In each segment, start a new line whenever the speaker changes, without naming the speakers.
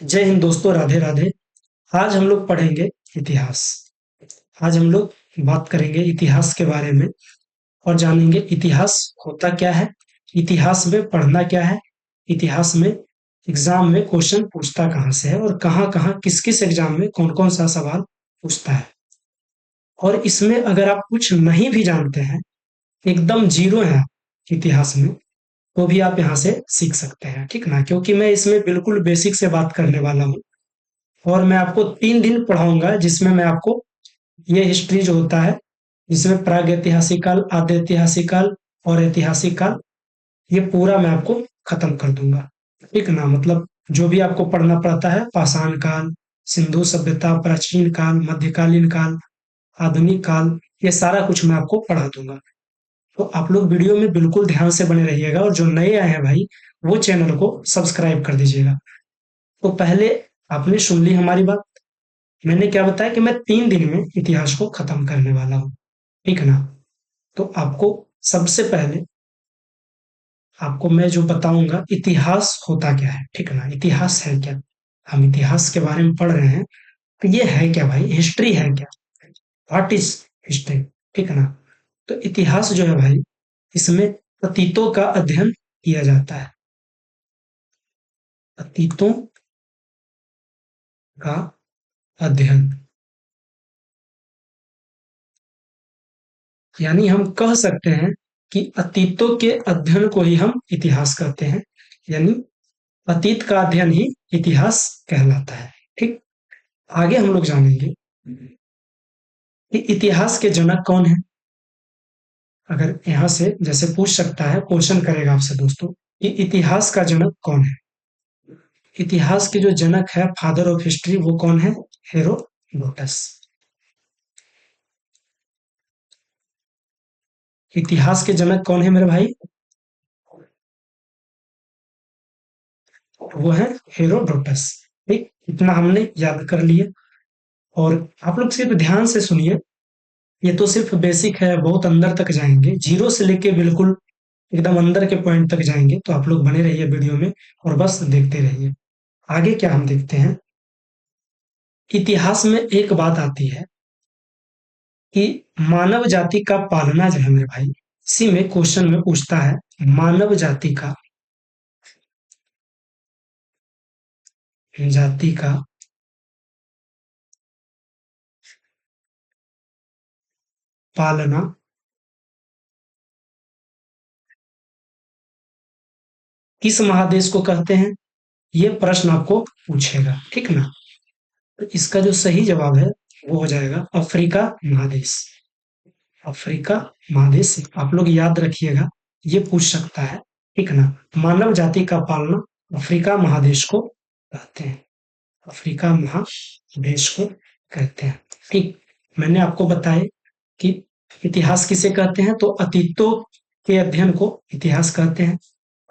जय हिंद दोस्तों, राधे राधे। आज हम लोग पढ़ेंगे इतिहास। आज हम लोग बात करेंगे इतिहास के बारे में और जानेंगे इतिहास होता क्या है, इतिहास में पढ़ना क्या है, इतिहास में एग्जाम में क्वेश्चन पूछता कहाँ से है और कहाँ कहाँ किस किस एग्जाम में कौन कौन सा सवाल पूछता है। और इसमें अगर आप कुछ नहीं भी जानते हैं, एकदम जीरो है इतिहास में, तो भी आप यहाँ से सीख सकते हैं, ठीक ना। क्योंकि मैं इसमें बिल्कुल बेसिक से बात करने वाला हूँ और मैं आपको 3 दिन पढ़ाऊंगा, जिसमें मैं आपको ये हिस्ट्री जो होता है, जिसमें प्राग ऐतिहासिक काल, आद्य ऐतिहासिक काल और ऐतिहासिक काल, ये पूरा मैं आपको खत्म कर दूंगा, ठीक ना। मतलब जो भी आपको पढ़ना पड़ता है, पाषाण काल, सिंधु सभ्यता, प्राचीन काल, मध्यकालीन काल, आधुनिक काल, ये सारा कुछ मैं आपको पढ़ा दूंगा। तो आप लोग वीडियो में बिल्कुल ध्यान से बने रहिएगा और जो नए आए हैं भाई, वो चैनल को सब्सक्राइब कर दीजिएगा। तो पहले आपने सुन ली हमारी बात। मैंने क्या बताया कि मैं 3 दिन में इतिहास को खत्म करने वाला हूँ, ठीक ना। तो आपको सबसे पहले आपको मैं जो बताऊंगा, इतिहास होता क्या है, ठीक ना। इतिहास है क्या, हम इतिहास के बारे में पढ़ रहे हैं, तो ये है क्या भाई, हिस्ट्री है क्या, व्हाट इज हिस्ट्री, ठीक ना। तो इतिहास जो है भाई, इसमें अतीतों का अध्ययन किया जाता है। अतीतों का अध्ययन, यानी हम कह सकते हैं कि अतीतों के अध्ययन को ही हम इतिहास कहते हैं। यानी अतीत का अध्ययन ही इतिहास कहलाता है, ठीक। आगे हम लोग जानेंगे कि इतिहास के जनक कौन है। अगर यहां से जैसे पूछ सकता है, क्वेश्चन करेगा आपसे दोस्तों कि इतिहास का जनक कौन है। इतिहास के जो जनक है, फादर ऑफ हिस्ट्री, वो कौन है? हेरोडोटस। इतिहास के जनक कौन है मेरे भाई? वो है हेरोडोटस, ठीक। इतना हमने याद कर लिया। और आप लोग सिर्फ ध्यान से सुनिए, ये तो सिर्फ बेसिक है, बहुत अंदर तक जाएंगे, जीरो से लेके बिल्कुल एकदम अंदर के पॉइंट तक जाएंगे। तो आप लोग बने रहिए वीडियो में और बस देखते रहिए। आगे क्या हम देखते हैं, इतिहास में एक बात आती है कि मानव जाति का पालना जो है मेरे भाई, इसी में क्वेश्चन में पूछता है, मानव जाति का पालना किस महादेश को कहते हैं, ये प्रश्न आपको पूछेगा, ठीक ना। तो इसका जो सही जवाब है, वो हो जाएगा अफ्रीका महादेश। अफ्रीका महादेश से आप लोग याद रखिएगा, ये पूछ सकता है, ठीक ना। मानव जाति का पालना अफ्रीका महादेश को कहते हैं, अफ्रीका महादेश को कहते हैं, ठीक। मैंने आपको बताया कि इतिहास किसे कहते हैं, तो अतीतों के अध्ययन को इतिहास कहते हैं।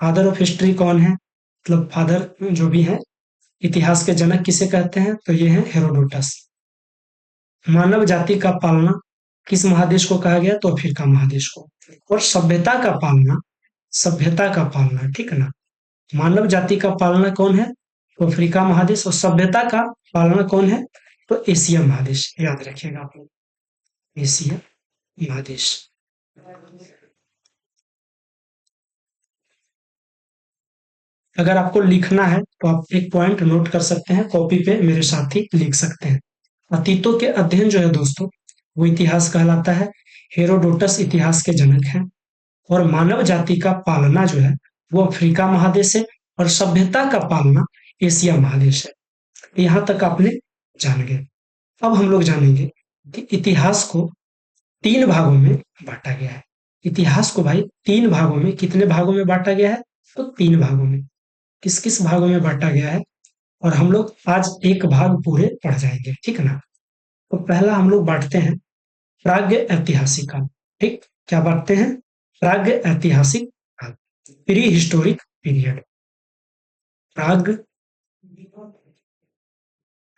फादर ऑफ हिस्ट्री कौन है, मतलब फादर जो भी है, इतिहास के जनक किसे कहते हैं, तो ये है हेरोडोटस। मानव जाति का पालना किस महादेश को कहा गया, तो अफ्रीका महादेश को। और सभ्यता का पालना, ठीक है ना। मानव जाति का पालना कौन है, तो अफ्रीका महादेश। और सभ्यता का पालना कौन है, तो एशिया महादेश। याद रखिएगा आप लोग, एशिया महादेश। अगर आपको लिखना है तो आप एक पॉइंट नोट कर सकते हैं, कॉपी पे मेरे साथ ही लिख सकते हैं। अतीतों के अध्ययन जो है दोस्तों, वो इतिहास कहलाता है। हेरोडोटस इतिहास के जनक हैं। और मानव जाति का पालना जो है, वो अफ्रीका महादेश है। और सभ्यता का पालना एशिया महादेश है। यहाँ तक आपने जान गए। अब हम लोग जानेंगे कि इतिहास को 3 भागों में बांटा गया है। इतिहास को भाई 3 भागों में, कितने भागों में बांटा गया है, तो 3 भागों में। किस किस भागों में बांटा गया है, और हम लोग आज एक भाग पूरे पढ़ जाएंगे, ठीक ना। तो पहला हम लोग बांटते हैं प्राग्ञ ऐतिहासिक काल, ठीक। क्या बांटते हैं, प्राग्ञ ऐतिहासिक काल, प्री हिस्टोरिक पीरियड। प्राग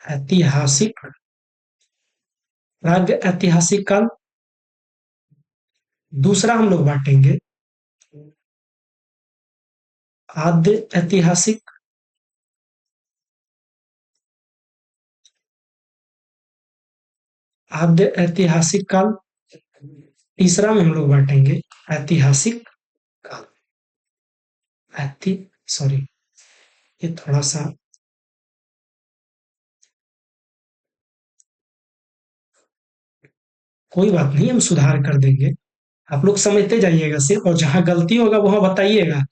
ऐतिहासिक प्राग्ञ ऐतिहासिक काल। दूसरा हम लोग बांटेंगे आद्य ऐतिहासिक आद्य ऐतिहासिक काल। तीसरा में हम लोग बांटेंगे ऐतिहासिक काल। ऐति सॉरी, ये थोड़ा सा कोई बात नहीं, हम सुधार कर देंगे। आप लोग समझते जाइएगा सिर्फ, और जहां गलती होगा वहां बताइएगा।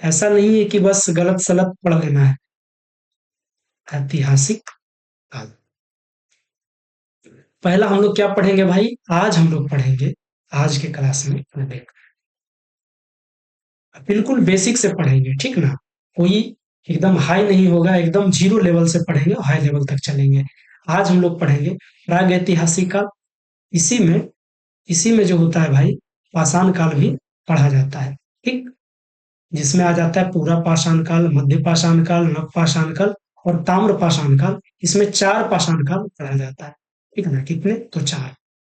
ऐसा नहीं है कि बस गलत सलत पढ़ लेना है। ऐतिहासिक काल। पहला हम लोग क्या पढ़ेंगे भाई? आज हम लोग पढ़ेंगे, आज के क्लास में देख, बिल्कुल बेसिक से पढ़ेंगे, ठीक ना? कोई एकदम हाई नहीं होगा, एकदम जीरो लेवल से पढ़ेंगे, हाई लेवल तक चलेंगे। आज हम लोग पढ़ेंगे प्राग ऐतिहासिक काल। इसी में इसी में जो होता है भाई, पाषाण काल भी पढ़ा जाता है, ठीक? जिसमें आ जाता है पूरा पाषाण काल, मध्य पाषाण काल, नव पाषाण काल और ताम्र पाषाण काल। इसमें 4 पाषाण काल पढ़ा जाता है, ठीक है ना? कितने? तो 4।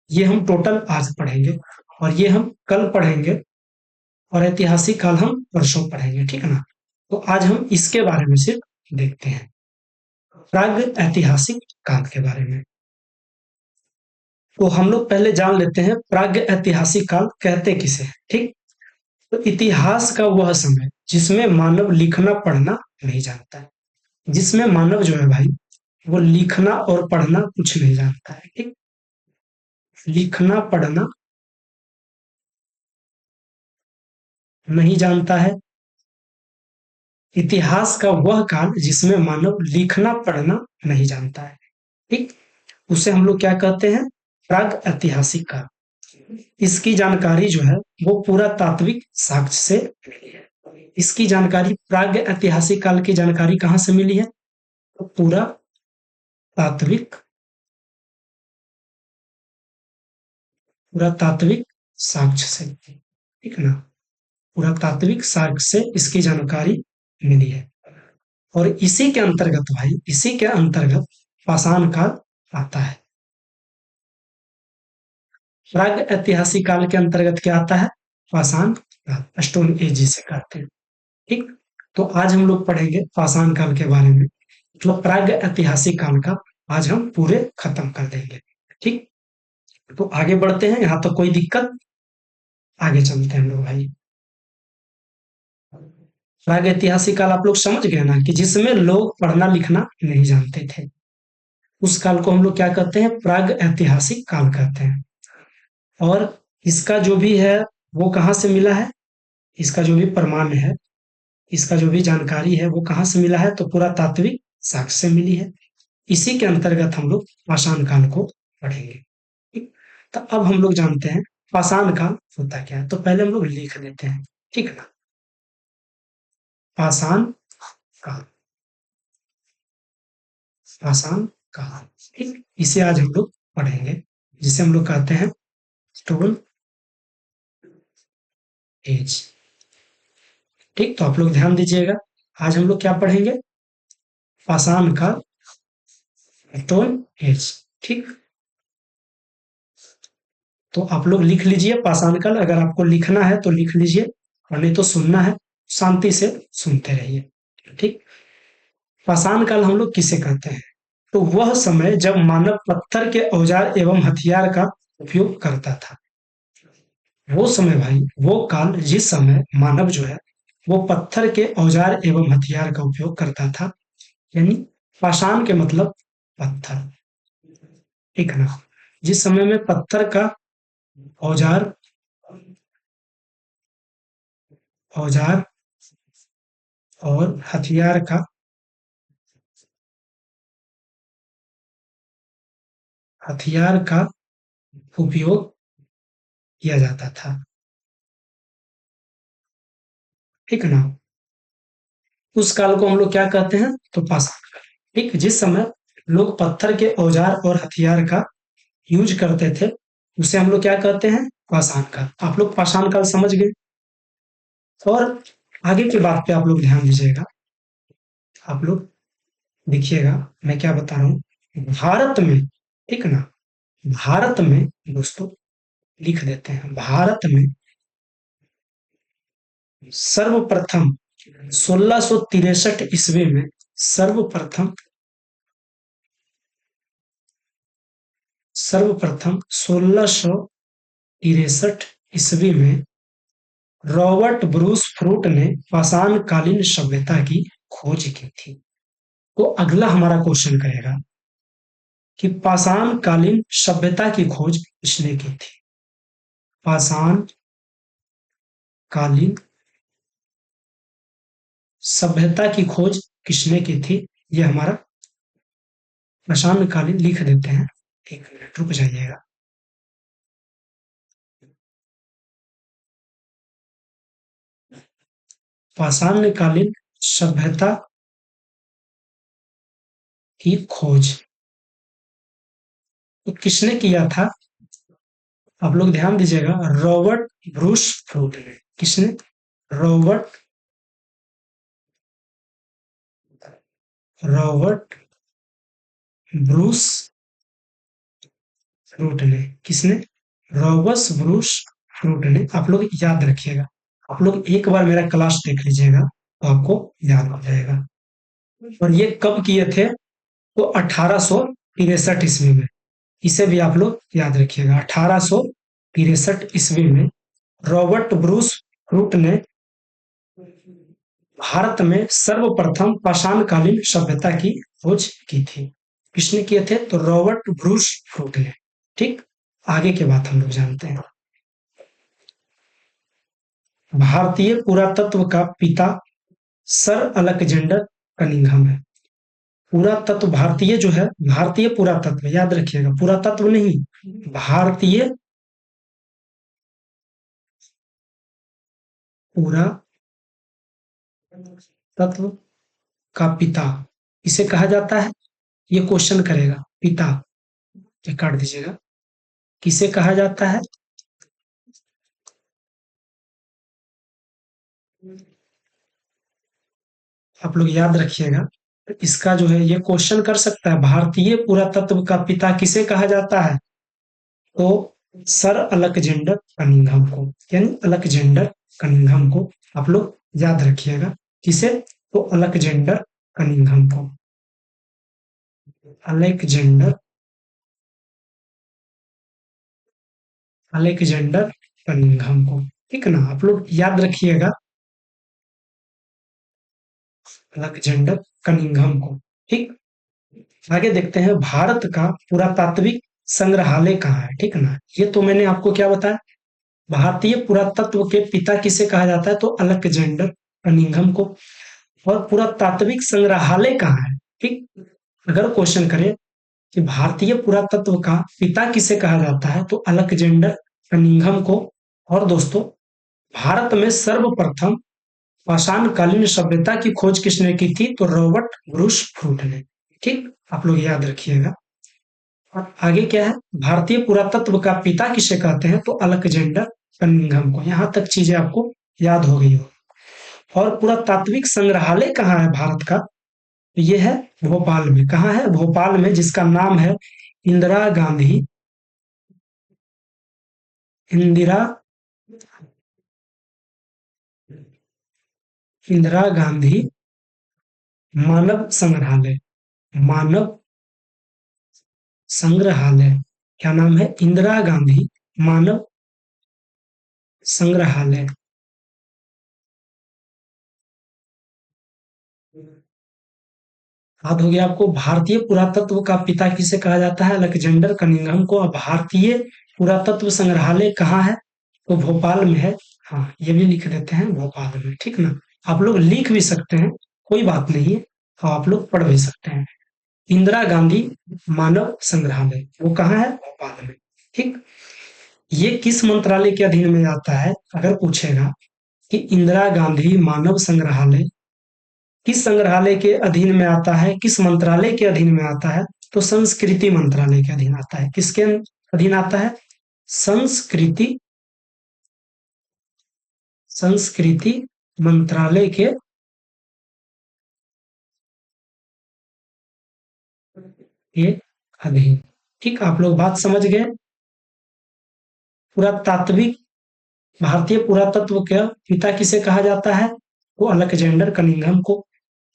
ये हम टोटल आज पढ़ेंगे, और ये हम कल पढ़ेंगे, और ऐतिहासिक काल हम परसों पढ़ेंगे, ठीक है ना? तो आज हम इसके बारे में सिर्फ देखते हैं, प्राग ऐतिहासिक काल के बारे में। तो हम लोग पहले जान लेते हैं प्राग ऐतिहासिक काल कहते किसे हैं, ठीक? तो इतिहास का वह समय जिसमें मानव लिखना पढ़ना नहीं जानता है। जिसमें मानव जो है भाई, वो लिखना और पढ़ना कुछ नहीं जानता है, ठीक? लिखना पढ़ना नहीं जानता है। इतिहास का वह काल जिसमें मानव लिखना पढ़ना नहीं जानता है, ठीक? उसे हम लोग क्या कहते हैं? प्राग ऐतिहासिक काल। इसकी जानकारी जो है वो पूरा तात्विक साक्ष्य से मिली है। इसकी जानकारी, प्राग ऐतिहासिक काल की जानकारी कहाँ से मिली है? तो पूरा तात्विक पुरातात्विक साक्ष्य से, ठीक ना? पुरातात्विक साक्ष्य से इसकी जानकारी मिली है। और इसी के अंतर्गत भाई, इसी के अंतर्गत पाषाण काल आता है। प्राग ऐतिहासिक काल के अंतर्गत क्या आता है? पाषाण काल, स्टोन एज जिसे कहते हैं, ठीक? तो आज हम लोग पढ़ेंगे पाषाण काल के बारे में, जो प्राग ऐतिहासिक काल का आज हम पूरे खत्म कर देंगे, ठीक? तो आगे बढ़ते हैं, यहाँ तो कोई दिक्कत? आगे चलते हैं हम लोग भाई। प्रागैतिहासिक काल आप लोग समझ गए ना, कि जिसमें लोग पढ़ना लिखना नहीं जानते थे। उस काल को हम लोग क्या कहते हैं? प्राग ऐतिहासिक काल कहते हैं। और इसका जो भी है वो कहाँ से मिला है? इसका जो भी प्रमाण है, इसका जो भी जानकारी है वो कहाँ से मिला है? तो पूरा तात्विक साक्ष्य से मिली है। इसी के अंतर्गत हम लोग पाषाण काल को पढ़ेंगे, ठीक? तो अब हम लोग जानते हैं पाषाण काल होता क्या है। तो पहले हम लोग लिख लेते हैं, ठीक है ना? पाषाण काल, पाषाण काल, ठीक? इसे आज हम लोग पढ़ेंगे, जिसे हम लोग कहते हैं स्टोन एज, ठीक? तो आप लोग ध्यान दीजिएगा, आज हम लोग क्या पढ़ेंगे? पाषाण काल, स्टोन एज, ठीक? तो आप लोग लिख लीजिए पाषाण काल। अगर आपको लिखना है तो लिख लीजिए, और नहीं तो सुनना है, शांति से सुनते रहिए, ठीक? पाषाण काल हम लोग किसे कहते हैं? तो वह समय जब मानव पत्थर के औजार एवं हथियार का उपयोग करता था। वो समय भाई, वो काल जिस समय मानव जो है वो पत्थर के औजार एवं हथियार का उपयोग करता था। यानी पाषाण के मतलब पत्थर, ठीक है ना? जिस समय में पत्थर का औजार औजार और हथियार का उपयोग किया जाता था, ठीक है ना? उस काल को हम लोग क्या कहते हैं? तो पाषाण काल, ठीक? जिस समय लोग पत्थर के औजार और हथियार का यूज करते थे, उसे हम लोग क्या कहते हैं? पाषाण काल। आप लोग पाषाण काल समझ गए। और आगे की बात पे आप लोग ध्यान दीजिएगा, आप लोग देखिएगा मैं क्या बता रहा हूँ। भारत में, ठीक ना? भारत में दोस्तों, लिख देते हैं, भारत में सर्वप्रथम 1663 ईस्वी में सर्वप्रथम सर्वप्रथम 1663 ईस्वी में रॉबर्ट ब्रूस फ्रूट ने पाषाणकालीन सभ्यता की खोज की थी। तो अगला हमारा क्वेश्चन कहेगा कि पाषाणकालीन सभ्यता की खोज किसने की थी? पाषाणकालीन सभ्यता की खोज किसने की थी? ये हमारा पाषाणकालीन लिख देते हैं, एक मिनट रुक जाइएगा। पाषाणकालीन सभ्यता की खोज तो किसने किया था? आप लोग ध्यान दीजिएगा, रॉबर्ट ब्रूस फ्रूट ने। किसने? रॉबर्ट ब्रूस फ्रूट ने। किसने? रॉबर्ट ब्रूस फ्रूट ने। आप लोग याद रखिएगा, आप लोग एक बार मेरा क्लास देख लीजिएगा तो आपको याद हो जाएगा। और ये कब किए थे? तो 1863 ईस्वी में। इसे भी आप लोग याद रखिएगा, 1863 ईस्वी में रॉबर्ट ब्रूस फ्रूट ने भारत में सर्वप्रथम पाषाणकालीन सभ्यता की खोज की थी। किसने किए थे? तो रॉबर्ट ब्रूस फ्रूट ने। ठीक, आगे की बात हम लोग जानते हैं। भारतीय पुरातत्व का पिता सर अलेक्जेंडर कनिंघम है। पुरातत्व भारतीय जो है, भारतीय पुरातत्व याद रखिएगा, पुरातत्व नहीं, भारतीय पुरातत्व का पिता इसे कहा जाता है। ये क्वेश्चन करेगा, पिता, ये काट दीजिएगा, किसे कहा जाता है? आप लोग याद रखिएगा, इसका जो है ये क्वेश्चन कर सकता है, भारतीय पुरातत्व का पिता किसे कहा जाता है? तो सर अलेक्जेंडर कनिंघम को, यानी अलेक्जेंडर कनिंघम को आप लोग याद रखिएगा। किसे? तो अलेक्जेंडर कनिंघम को। अलेक्जेंडर अलेक्जेंडर कनिंघम को, ठीक ना, आप लोग याद रखिएगा, अलेक्जेंडर कनिंघम को। ठीक, आगे देखते हैं, भारत का पुरातात्विक संग्रहालय कहाँ है? ठीक ना, ये तो मैंने आपको क्या बताया, भारतीय पुरातत्व के पिता किसे कहा जाता है? तो अलेक्जेंडर कनिंघम को। और पुरातात्विक संग्रहालय कहाँ है? ठीक, अगर क्वेश्चन करें कि भारतीय पुरातत्व का पिता किसे कहा जाता है? तो अलेक्जेंडर कनिंघम को। और दोस्तों, भारत में सर्वप्रथम पाषाणकालीन सभ्यता की खोज किसने की थी? तो रॉबर्ट ब्रूस फ्रूट ने। ठीक, आप लोग याद रखिएगा। और आगे क्या है, भारतीय पुरातत्व का पिता किसे कहते हैं? तो अलेक्जेंडर कनिंघम को। यहां तक चीजें आपको याद हो गई हो। और पुरातात्विक संग्रहालय कहाँ है भारत का? ये है भोपाल में। कहाँ है? भोपाल में, जिसका नाम है इंदिरा गांधी इंदिरा इंदिरा गांधी मानव संग्रहालय। मानव संग्रहालय, क्या नाम है? इंदिरा गांधी मानव संग्रहालय। याद हो गया आपको, भारतीय पुरातत्व का पिता किसे कहा जाता है? अलेक्जेंडर कनिंघम को। अब भारतीय पुरातत्व संग्रहालय कहाँ है? तो भोपाल में है। हाँ, ये भी लिख देते हैं, भोपाल में। ठीक ना, आप लोग लिख भी सकते हैं, कोई बात नहीं है, और आप लोग पढ़ भी सकते हैं। इंदिरा गांधी मानव संग्रहालय, वो कहाँ है? भोपाल में। ठीक, ये किस मंत्रालय के अधीन में आता है? अगर पूछेगा कि इंदिरा गांधी मानव संग्रहालय किस संग्रहालय के अधीन में आता है, किस मंत्रालय के अधीन में आता है? तो संस्कृति मंत्रालय के अधीन आता है। किसके अधीन आता है? संस्कृति संस्कृति मंत्रालय के अधीन। ठीक, आप लोग बात समझ गए। पुरातात्विक भारतीय पुरातत्व के पिता किसे कहा जाता है? वो अलेक्जेंडर कनिंघम को।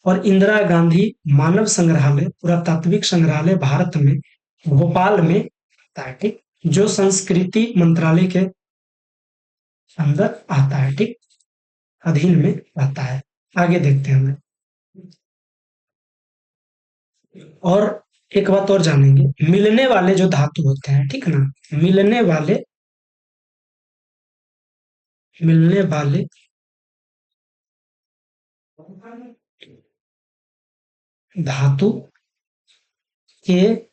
और इंदिरा गांधी मानव संग्रहालय, पुरातात्विक संग्रहालय भारत में भोपाल में आता है, ठीक, जो संस्कृति मंत्रालय के अंदर आता है, ठीक, अधीन में आता है। आगे देखते हैं हम। और एक बात और जानेंगे, मिलने वाले जो धातु होते हैं, ठीक ना, मिलने वाले धातु के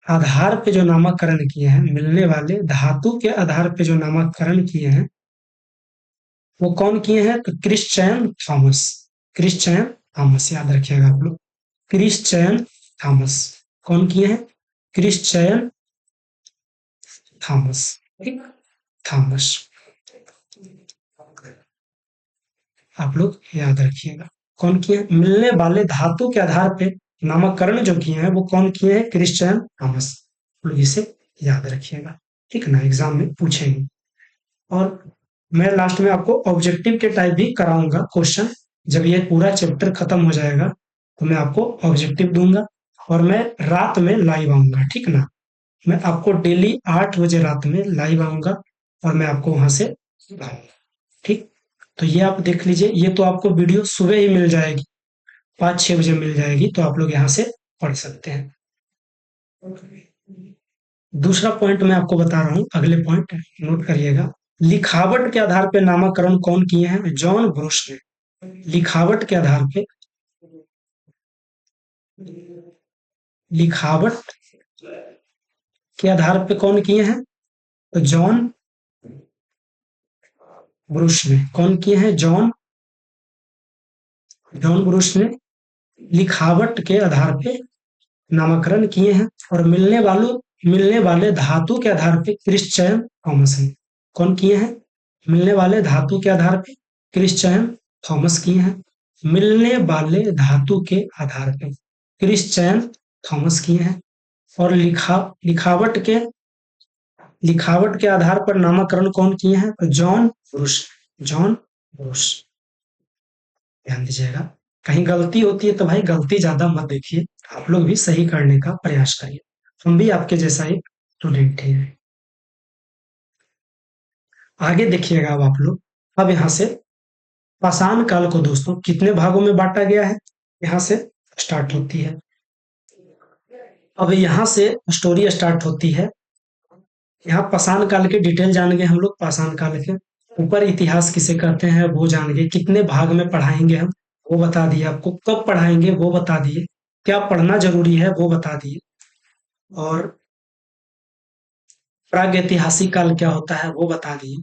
आधार पे जो नामकरण किए हैं, मिलने वाले धातु के आधार पे जो नामकरण किए हैं, वो कौन किए हैं? तो क्रिश्चियन थॉमस। क्रिश्चियन थॉमस याद रखिएगा आप लोग। क्रिश्चियन थॉमस कौन किए हैं? क्रिश्चियन थॉमस, ठीक, थॉमस, आप लोग याद रखिएगा। कौन किए हैं? मिलने वाले धातु के आधार पे नामकरण जो किए हैं वो कौन किए हैं? Christian Thomas. लोग इसे याद रखिएगा, ठीक ना, एग्जाम में पूछेंगे। और मैं लास्ट में आपको ऑब्जेक्टिव के टाइप भी कराऊंगा क्वेश्चन। जब ये पूरा चैप्टर खत्म हो जाएगा तो मैं आपको ऑब्जेक्टिव दूंगा और मैं रात में लाइव आऊंगा, ठीक ना। मैं आपको डेली 8 बजे रात में लाइव आऊंगा और मैं आपको वहां से पढ़ाऊंगा, ठीक। तो ये आप देख लीजिए, ये तो आपको वीडियो सुबह ही मिल जाएगी, 5-6 बजे मिल जाएगी, तो आप लोग यहाँ से पढ़ सकते हैं। दूसरा पॉइंट मैं आपको बता रहा हूँ, अगले पॉइंट नोट करिएगा। लिखावट के आधार पे नामकरण कौन किए हैं? जॉन ब्रुश ने। लिखावट के आधार पे, लिखावट के आधार पे कौन किए हैं? तो जॉन ब्रुश ने। कौन किए हैं? जॉन ब्रुश ने लिखावट के आधार पे नामकरण किए हैं। और मिलने वाले धातु के आधार पे क्रिश्चियन थॉमस ने। कौन किए हैं? मिलने वाले धातु के आधार पे क्रिश्चियन थॉमस किए हैं। मिलने वाले धातु के आधार पे क्रिश्चियन थॉमस किए हैं। और लिखावट के आधार पर नामकरण कौन किए हैं? तो जॉन ब्रुश। जॉन ब्रुश, ध्यान दीजिएगा। कहीं गलती होती है तो भाई गलती ज्यादा मत देखिए, आप लोग भी सही करने का प्रयास करिए। हम भी आपके जैसा एक स्टूडेंट ही हैं। आगे देखिएगा अब आप लोग। अब यहाँ से पाषाण काल को दोस्तों कितने भागों में बांटा गया है? यहाँ से स्टार्ट होती है। अब यहाँ से स्टोरी स्टार्ट होती है। यहाँ पाषाण काल के डिटेल जानेंगे हम लोग। पाषाण काल के ऊपर इतिहास किसे कहते हैं वो जानेंगे। कितने भाग में पढ़ाएंगे हम वो बता दिए आपको। कब पढ़ाएंगे वो बता दिए। क्या पढ़ना जरूरी है वो बता दिए। और प्रागैतिहासिक काल क्या होता है वो बता दिए।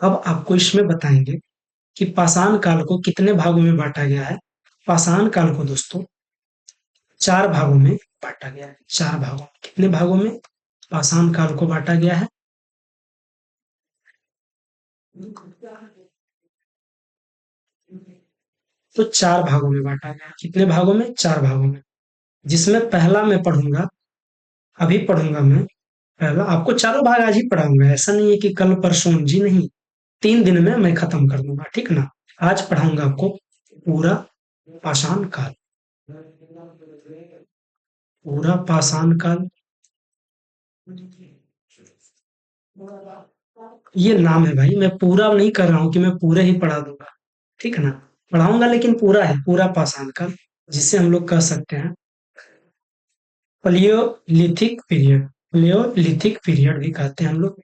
अब आपको इसमें बताएंगे कि पाषाण काल को कितने भागों में बांटा गया है। पाषाण काल को दोस्तों 4 भागों में बांटा गया है। 4 भागों, कितने भागों में पाषाण काल को बांटा गया है? तो 4 भागों में बांटा गया है। कितने भागों में? 4 भागों में। जिसमें पहला मैं पढ़ूंगा, अभी पढ़ूंगा मैं। पहला आपको चारों भाग आज ही पढ़ाऊंगा, ऐसा नहीं है कि कल परसों, जी नहीं। 3 दिन में मैं खत्म कर दूंगा, ठीक ना। आज पढ़ाऊंगा आपको पूरा पाषाण काल। पूरा पाषाण काल, ये नाम है भाई, मैं पूरा नहीं कर रहा हूँ कि मैं पूरे ही पढ़ा दूंगा, ठीक है ना। पढ़ाऊंगा लेकिन पूरा है, पूरा पाषाण काल, जिसे हम लोग कह सकते हैं पलियोलिथिक पीरियड। पलियोलिथिक पीरियड भी कहते हैं हम लोग।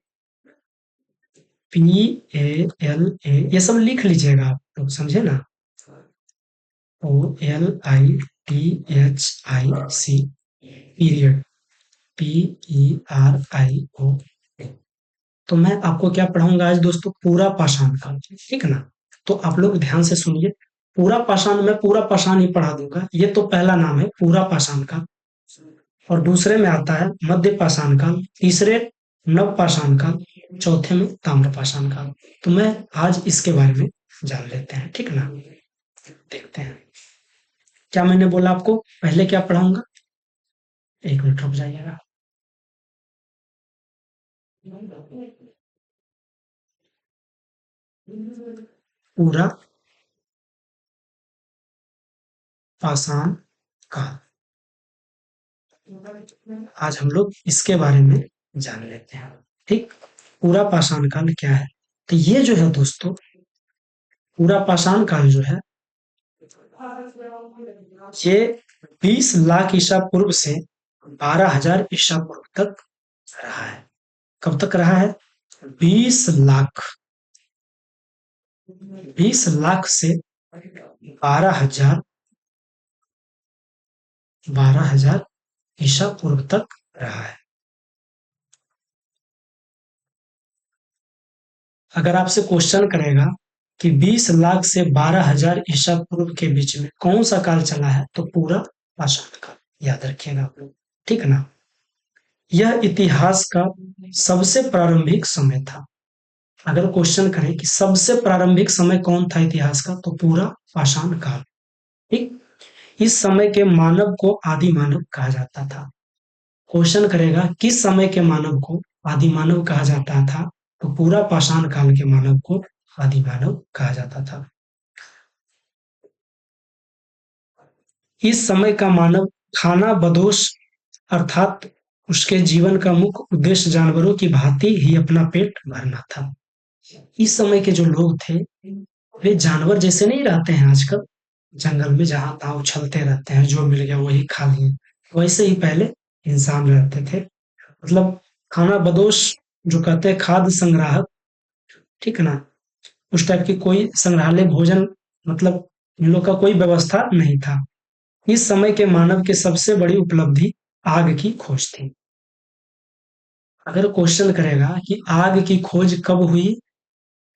PALA, ये सब लिख लीजिएगा आप लोग, समझे ना। OLITHIC period, PERIO। तो मैं आपको क्या पढ़ाऊंगा आज दोस्तों? पूरा पाषाण काल, ठीक है ना। तो आप लोग ध्यान से सुनिए। पूरा पाषाण, मैं पूरा पाषाण ही पढ़ा दूंगा। ये तो पहला नाम है पूरा पाषाण काल। और दूसरे में आता है मध्य पाषाण काल, तीसरे नव पाषाण काल, चौथे में ताम्र पाषाण काल। तो मैं आज इसके बारे में जान लेते हैं, ठीक ना। देखते हैं क्या मैंने बोला आपको, पहले क्या पढ़ाऊंगा। 1 मिनट रुक जाइएगा। पूरा पाषाण काल, आज हम लोग इसके बारे में जान लेते हैं। ठीक, पूरा पाषाण काल क्या है? तो ये जो है दोस्तों, पूरा पाषाण काल जो है, ये 20 लाख ईसा पूर्व से 12,000 ईसा पूर्व तक रहा है। कब तक रहा है? 20 लाख, 20 लाख से 12,000, 12,000 ईसा पूर्व तक रहा है। अगर आपसे क्वेश्चन करेगा कि 20 लाख से 12,000 ईसा पूर्व के बीच में कौन सा काल चला है, तो पूरा पाषाण काल, याद रखिएगा आप लोग, ठीक ना। यह इतिहास का सबसे प्रारंभिक समय था। अगर क्वेश्चन करें कि सबसे प्रारंभिक समय कौन था इतिहास का, तो पूरा पाषाण काल। ठीक, इस समय के मानव को आदि मानव कहा जाता था। क्वेश्चन करेगा किस समय के मानव को आदि मानव कहा जाता था, तो पूरा पाषाण काल के मानव को आदि मानव कहा जाता था। इस समय का मानव खाना बदोश, अर्थात उसके जीवन का मुख्य उद्देश्य जानवरों की भांति ही अपना पेट भरना था। इस समय के जो लोग थे, वे जानवर जैसे नहीं रहते हैं आजकल, जंगल में जहां तहां उछलते रहते हैं, जो मिल गया वही खा लिए। वैसे ही पहले इंसान रहते थे, मतलब खाना बदोश, जो कहते हैं खाद्य संग्राहक, ठीक है ना। उस टाइप की कोई संग्रहालय भोजन, मतलब इन लोग का कोई व्यवस्था नहीं था। इस समय के मानव की सबसे बड़ी उपलब्धि आग की खोज थी। अगर क्वेश्चन करेगा कि आग की खोज कब हुई,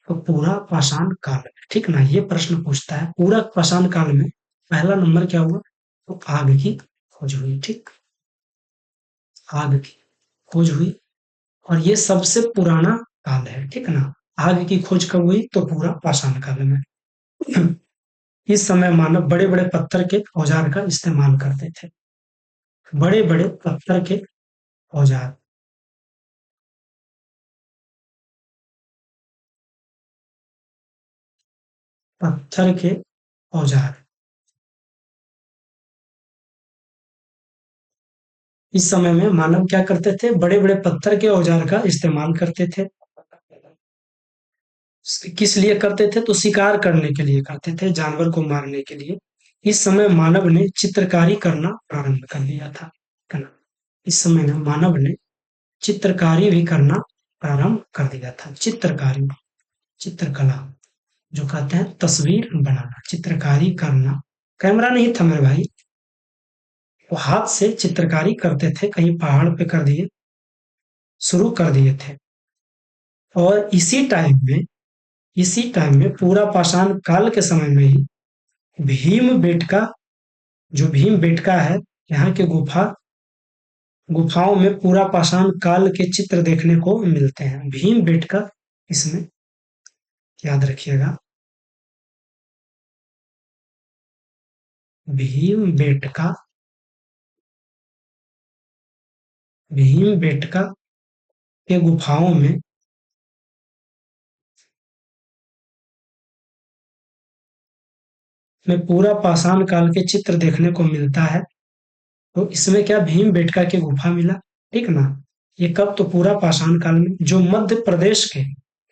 तो पूरा पाषाण काल में, ठीक ना। ये प्रश्न पूछता है पूरा पाषाण काल में पहला नंबर क्या हुआ, तो आग की खोज हुई। ठीक, आग की खोज हुई, और ये सबसे पुराना काल है, ठीक ना। आग की खोज कब हुई, तो पूरा पाषाण काल में। इस समय मानव बड़े बड़े पत्थर के औजार का इस्तेमाल करते थे। बड़े बड़े पत्थर के औजार, पत्थर के औजार, इस समय में मानव क्या करते थे, बड़े बड़े पत्थर के औजार का इस्तेमाल करते थे। किस लिए करते थे, तो शिकार करने के लिए करते थे, जानवर को मारने के लिए। इस समय मानव ने चित्रकारी करना प्रारंभ कर दिया था, है ना। इस समय में मानव ने चित्रकारी भी करना प्रारंभ कर दिया था। चित्रकारी, चित्रकला, जो कहते हैं तस्वीर बनाना, चित्रकारी करना। कैमरा नहीं था मेरे भाई, वो हाथ से चित्रकारी करते थे, कहीं पहाड़ पे कर दिए, शुरू कर दिए थे। और इसी टाइम में पूरा पाषाण काल के समय में ही भीम बेटका, जो भीम बेटका है, यहाँ के गुफाओं में पूरा पाषाण काल के चित्र देखने को मिलते हैं। भीम बेटका, इसमें याद रखिएगा, भीम बेटका, भीम बेटका के गुफाओं में पूरा पाषाण काल के चित्र देखने को मिलता है। तो इसमें क्या, भीम बेटका की गुफा मिला, ठीक ना। ये कब, तो पूरा पाषाण काल में, जो मध्य प्रदेश के,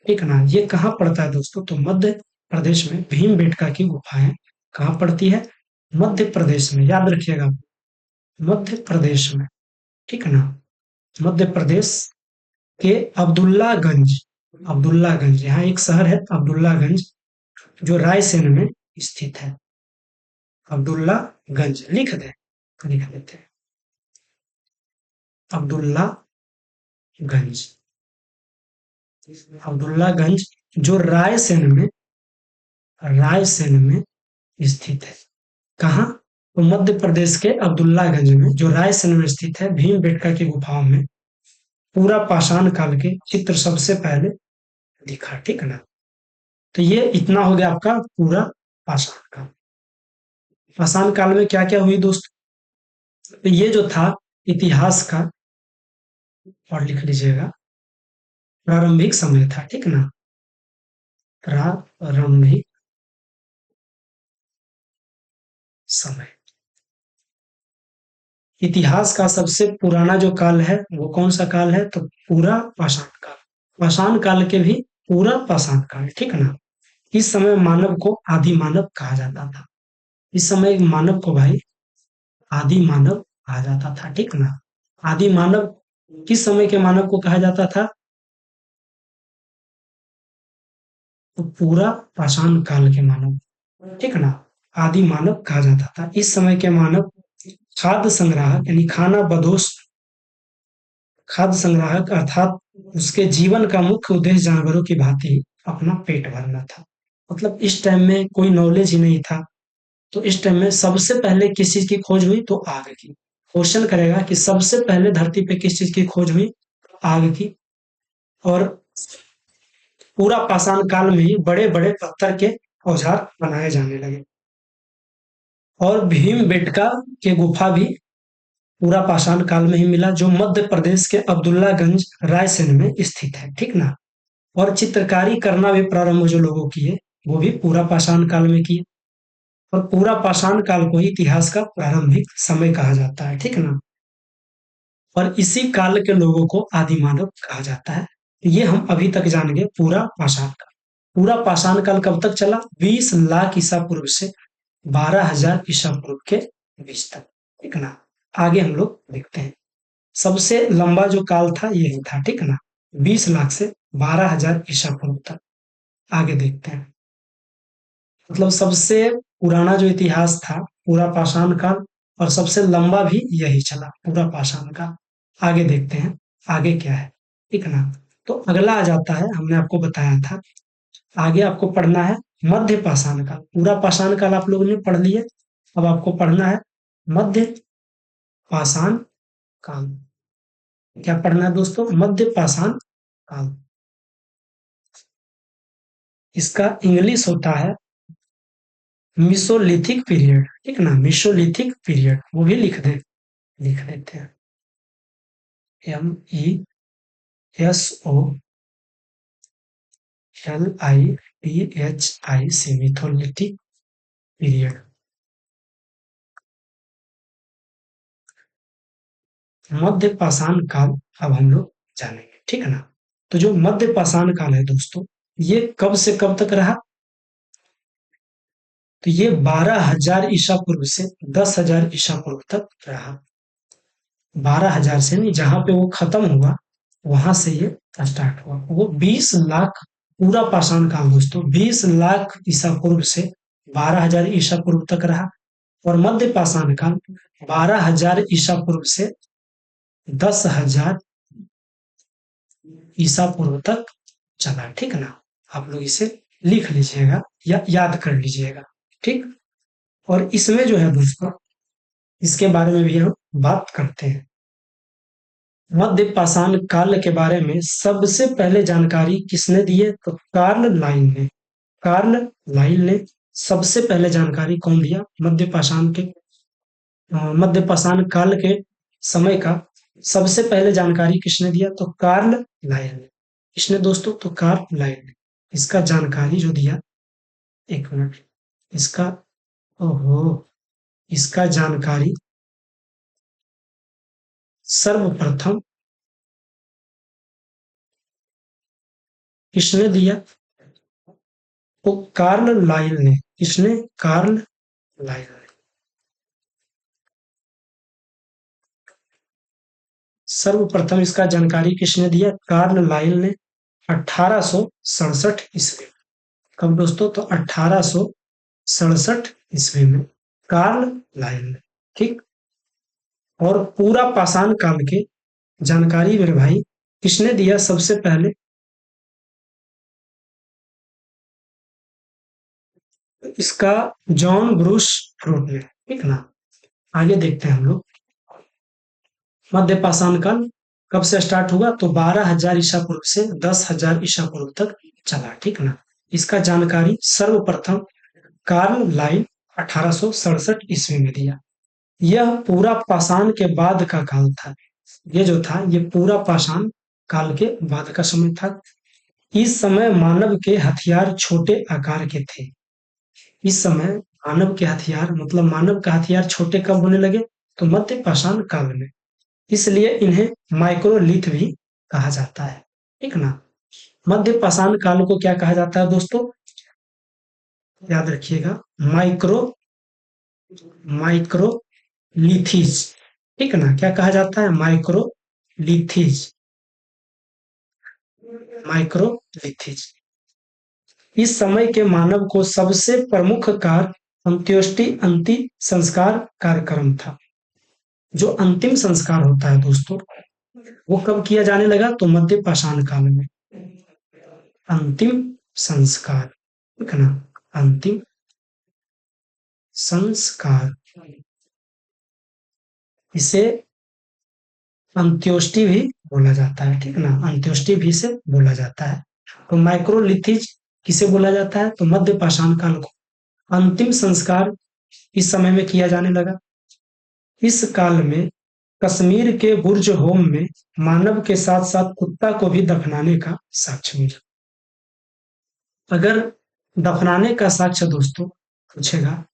ठीक ना। ये कहाँ पड़ता है दोस्तों, तो मध्य प्रदेश में भीम बेटका की गुफाएं कहाँ पड़ती है, मध्य प्रदेश में, याद रखिएगा, मध्य प्रदेश में, ठीक है ना। मध्य प्रदेश के अब्दुल्लागंज, अब्दुल्लागंज, यहाँ एक शहर है अब्दुल्लागंज, जो रायसेन में स्थित है। अब्दुल्लागंज लिख देते हैं, अब्दुल्लागंज, अब्दुल्लागंज, जो रायसेन में स्थित है। कहाँ, तो मध्य प्रदेश के अब्दुल्लागंज में, जो रायसेन में स्थित है। भीमबेटका की गुफाओं में पूरा पाषाण काल के चित्र सबसे पहले दिखा, ठीक है ना। तो ये इतना हो गया आपका पूरा पाषाण काल। पाषाण काल में क्या क्या हुई दोस्त, तो ये जो था इतिहास का, और लिख लीजिएगा, प्रारंभिक समय था, ठीक ना। प्रारंभिक समय, इतिहास का सबसे पुराना जो काल है वो कौन सा काल है, तो पूरा पाषाण काल। पाषाण काल के भी पूरा पाषाण काल, ठीक ना। इस समय मानव को आदि मानव कहा जाता था। इस समय मानव को भाई आदि मानव कहा जाता था, ठीक ना। आदि मानव किस समय के मानव को कहा जाता था, तो पूरा पाषाण काल के मानव, ठीक ना, आदि मानव कहा जाता था। इस समय के मानव खाद्य संग्राहक यानी खाना बदोश, खाद्य संग्राहक अर्थात उसके जीवन का मुख्य उद्देश्य जानवरों की भांति अपना पेट भरना था। मतलब इस टाइम में कोई नॉलेज ही नहीं था, तो इस टाइम में सबसे पहले किस चीज की खोज हुई, तो आग की। क्वेश्चन करेगा कि सबसे पहले धरती पे किस चीज की खोज हुई, आग की। और पूरा पाषाण काल में ही बड़े बड़े पत्थर के औजार बनाए जाने लगे। और भीमबेटका के गुफा भी पूरा पाषाण काल में ही मिला, जो मध्य प्रदेश के अब्दुल्लागंज रायसेन में स्थित है, ठीक ना। और चित्रकारी करना भी प्रारंभ जो लोगों किए वो भी पूरा पाषाण काल में किए। और पूरा पाषाण काल को ही इतिहास का प्रारंभिक समय कहा जाता है, ठीक ना। और इसी काल के लोगों को आदि मानव कहा जाता है। ये हम अभी तक जान गए पूरा पाषाण काल। पूरा पाषाण काल कब तक चला, 20 लाख ईसा पूर्व से 12,000 ईसा पूर्व के बीच तक, ठीक ना। आगे हम लोग देखते हैं। सबसे लंबा जो काल था यही था, ठीक ना, 20 लाख से 12,000 ईसा पूर्व तक। आगे देखते हैं। मतलब सबसे पुराना जो इतिहास था पूरा पाषाण काल, और सबसे लंबा भी यही चला पूरा पाषाण काल। आगे देखते हैं आगे क्या है, ठीक ना। तो अगला आ जाता है, हमने आपको बताया था आगे आपको पढ़ना है मध्य पाषाण काल। पूरा पाषाण काल आप लोगों ने पढ़ लिया, अब आपको पढ़ना है मध्य पाषाण काल। क्या पढ़ना है दोस्तों, मध्य पाषाण काल। इसका इंग्लिश होता है मिसोलिथिक पीरियड, ठीक ना, मिसोलिथिक पीरियड, वो भी लिख देते हैं MISOLITHIC, मिथोलिथिक पीरियड। मध्य पाषाण काल अब हम लोग जानेंगे, ठीक है ना। तो जो मध्य पाषाण काल है दोस्तों, ये कब से कब तक रहा, तो ये 12,000 ईसा पूर्व से 10,000 ईसा पूर्व तक रहा। 12,000 से नहीं, जहां पे वो खत्म हुआ वहां से ये स्टार्ट हुआ। वो 20 लाख, पूरा पाषाण काल दोस्तों 20 लाख ईसा पूर्व से 12,000 ईसा पूर्व तक रहा। और मध्य पाषाण काल 12,000 ईसा पूर्व से 10,000 ईसा पूर्व तक चला, ठीक है ना। आप लोग इसे लिख लीजिएगा या याद कर लीजिएगा, ठीक। और इसमें जो है दोस्तों, इसके बारे में भी हम बात करते हैं। मध्य पाषाण काल के बारे में सबसे पहले जानकारी किसने दी है, तो कार्ल लाइन ने। कार्ल लाइन ने सबसे पहले जानकारी कौन दिया, मध्य पाषाण काल के समय का सबसे पहले जानकारी किसने दिया, तो कार्ल लाइन ने। किसने दोस्तों, तो कार्ल लाइन ने इसका जानकारी जो दिया। एक मिनट, इसका, ओहो, इसका जानकारी सर्वप्रथम किसने दिया, तो कार्ल लाइल ने। किसने, कार्ल लाइल ने। सर्वप्रथम इसका जानकारी किसने दिया, कार्ल लाइल ने 1867 ईस्वी। कब दोस्तों, तो 1867 ईस्वी में कार्ल लाइल ने, ठीक। और पूरा पाषाण काल के जानकारी मेरे भाई किसने दिया सबसे पहले, इसका जॉन ब्रूस फ्रूट ने, ठीक ना। आगे देखते हैं हम लोग। मध्य पाषाण काल कब से स्टार्ट हुआ, तो 12,000 ईसा पूर्व से 10,000 ईसा पूर्व तक चला, ठीक ना। इसका जानकारी सर्वप्रथम कार्ल लाइन 1867 ईस्वी में दिया। यह पूरा पाषाण के बाद का काल था। ये जो था ये पूरा पाषाण काल के बाद का समय था। इस समय मानव के हथियार छोटे आकार के थे। इस समय मानव के हथियार, मतलब मानव का हथियार छोटे कब होने लगे, तो मध्य पाषाण काल में, इसलिए इन्हें माइक्रोलिथ भी कहा जाता है, ठीक ना। मध्य पाषाण काल को क्या कहा जाता है दोस्तों, याद रखिएगा, माइक्रो माइक्रोलिथीज, ठीक ना। क्या कहा जाता है, माइक्रोलिथीज, माइक्रोलिथीज। इस समय के मानव को सबसे प्रमुख कार्य अंत्योष्टि अंतिम संस्कार कार्यक्रम था। जो अंतिम संस्कार होता है दोस्तों, वो कब किया जाने लगा, तो मध्य पाषाण काल में। अंतिम संस्कार, ठीक ना, अंतिम संस्कार, इसे अंत्योष्टि भी बोला जाता है, ठीक ना, अंत्योष्टि भी से बोला जाता है। तो माइक्रोलिथिज किसे बोला जाता है, तो मध्य पाषाण काल को अंतिम संस्कार इस समय में किया जाने लगा। इस काल में कश्मीर के बुर्ज होम में मानव के साथ साथ कुत्ता को भी दफनाने का साक्ष्य मिला। अगर दफनाने का साक्ष्य दोस्तों पूछेगा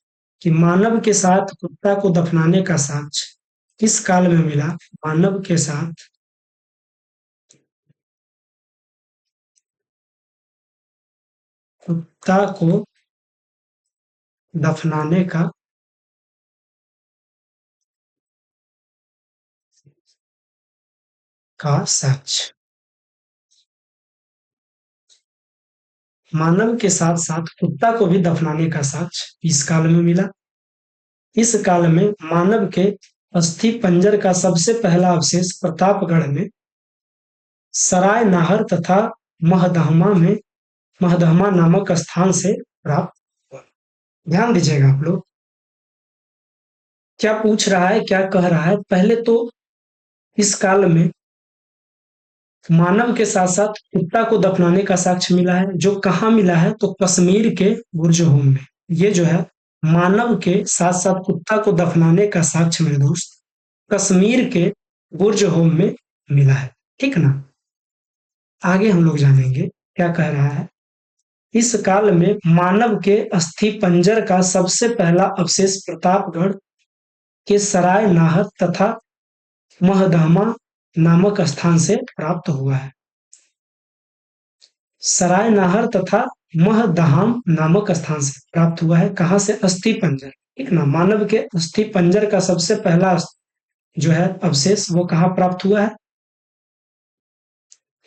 कि मानव के साथ कुत्ता को दफनाने का साक्ष्य किस काल में मिला, मानव के साथ कुत्ता को दफनाने का साक्ष्य, मानव के साथ साथ कुत्ता को भी दफनाने का साक्ष्य इस काल में मिला। इस काल में मानव के अस्थि पंजर का सबसे पहला अवशेष प्रतापगढ़ में सराय नाहर तथा महदहमा नामक स्थान से प्राप्त हुआ। ध्यान दीजिएगा आप लोग, क्या पूछ रहा है, क्या कह रहा है। पहले तो इस काल में मानव के साथ साथ कुत्ता को दफनाने का साक्ष्य मिला है, जो कहाँ मिला है, तो कश्मीर के बुर्ज होम में। ये जो है मानव के साथ साथ कुत्ता को दफनाने का साक्ष्य मेरे दोस्त कश्मीर के बुर्ज होम में मिला है, ठीक ना। आगे हम लोग जानेंगे क्या कह रहा है। इस काल में मानव के अस्थि पंजर का सबसे पहला अवशेष प्रतापगढ़ के सराय नाहर तथा महदहमा नामक स्थान से प्राप्त हुआ है। सराय नाहर तथा महदहाम नामक स्थान से प्राप्त हुआ है। कहां से, अस्थि पंजर, ठीक ना। मानव के अस्थि पंजर का सबसे पहला जो है अवशेष, वो कहाँ प्राप्त हुआ है,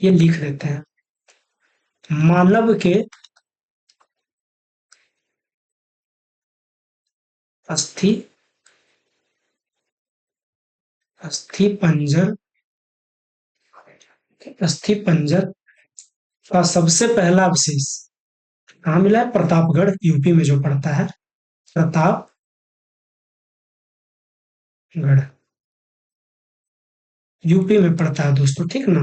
ये लिख देते हैं। मानव के अस्थि अस्थि पंजर अस्थि पंजर का सबसे पहला अवशेष कहाँ मिला है, प्रतापगढ़, यूपी में जो पड़ता है, प्रतापगढ़ यूपी में पड़ता है दोस्तों, ठीक ना।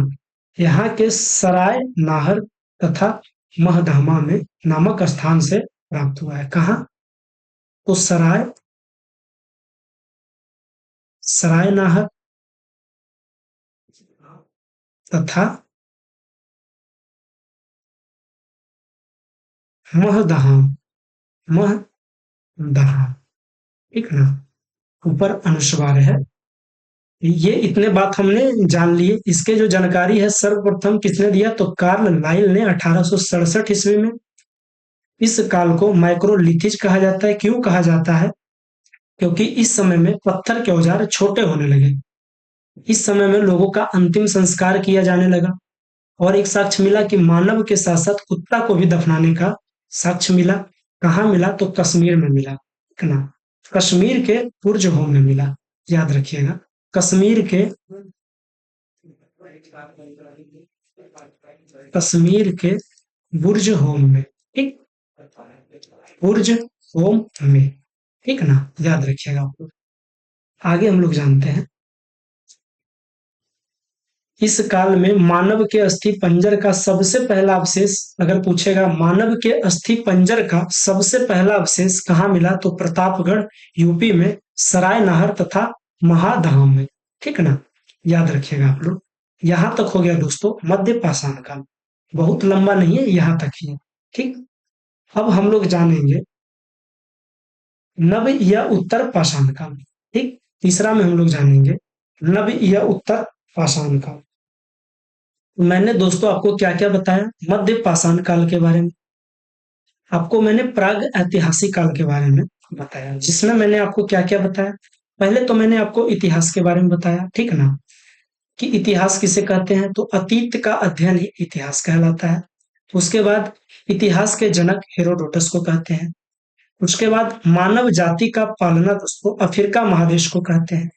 यहाँ के सराय नाहर तथा महदहमा में नामक स्थान से प्राप्त हुआ है। कहाँ, तो सराय नाहर तथा महदहाम महदहाम, ठीक ना, ऊपर अनुस्वार है। ये इतने बात हमने जान लिए। इसके जो जानकारी है सर्वप्रथम किसने दिया, तो कार्ल लाइल ने 1867 ईस्वी में। इस काल को माइक्रोलिथिज कहा जाता है। क्यों कहा जाता है, क्योंकि इस समय में पत्थर के औजार छोटे होने लगे। इस समय में लोगों का अंतिम संस्कार किया जाने लगा। और एक साक्ष्य मिला कि मानव के साथ साथ कुत्ता को भी दफनाने का साक्ष्य मिला। कहाँ मिला, तो कश्मीर में मिला, ठीक ना। कश्मीर के बुर्ज होम में मिला, याद रखिएगा, कश्मीर के बुर्ज होम में, ठीक, बुर्ज होम में, ठीक ना, याद रखिएगा आप लोग। आगे हम लोग जानते हैं, इस काल में मानव के अस्थि पंजर का सबसे पहला अवशेष अगर पूछेगा, मानव के अस्थि पंजर का सबसे पहला अवशेष कहाँ मिला, तो प्रतापगढ़, यूपी में सराय नाहर तथा महाधाम में, ठीक ना, याद रखिएगा आप लोग। यहां तक हो गया दोस्तों मध्य पाषाण काल। बहुत लंबा नहीं है, यहां तक ही है, ठीक। अब हम लोग जानेंगे नव या उत्तर पाषाण काल, ठीक। तीसरा में हम लोग जानेंगे नव या उत्तर पाषाण काल। मैंने दोस्तों आपको क्या क्या बताया? मध्य पाषाण काल के बारे में, आपको मैंने प्राग ऐतिहासिक काल के बारे में बताया, जिसमें मैंने आपको क्या क्या बताया? पहले तो मैंने आपको इतिहास के बारे में बताया, ठीक ना, कि इतिहास किसे कहते हैं, तो अतीत का अध्ययन ही इतिहास कहलाता है। उसके बाद इतिहास के जनक हेरोडोटस को कहते हैं। उसके बाद मानव जाति का पालना दोस्तों अफ्रीका महादेश को कहते हैं,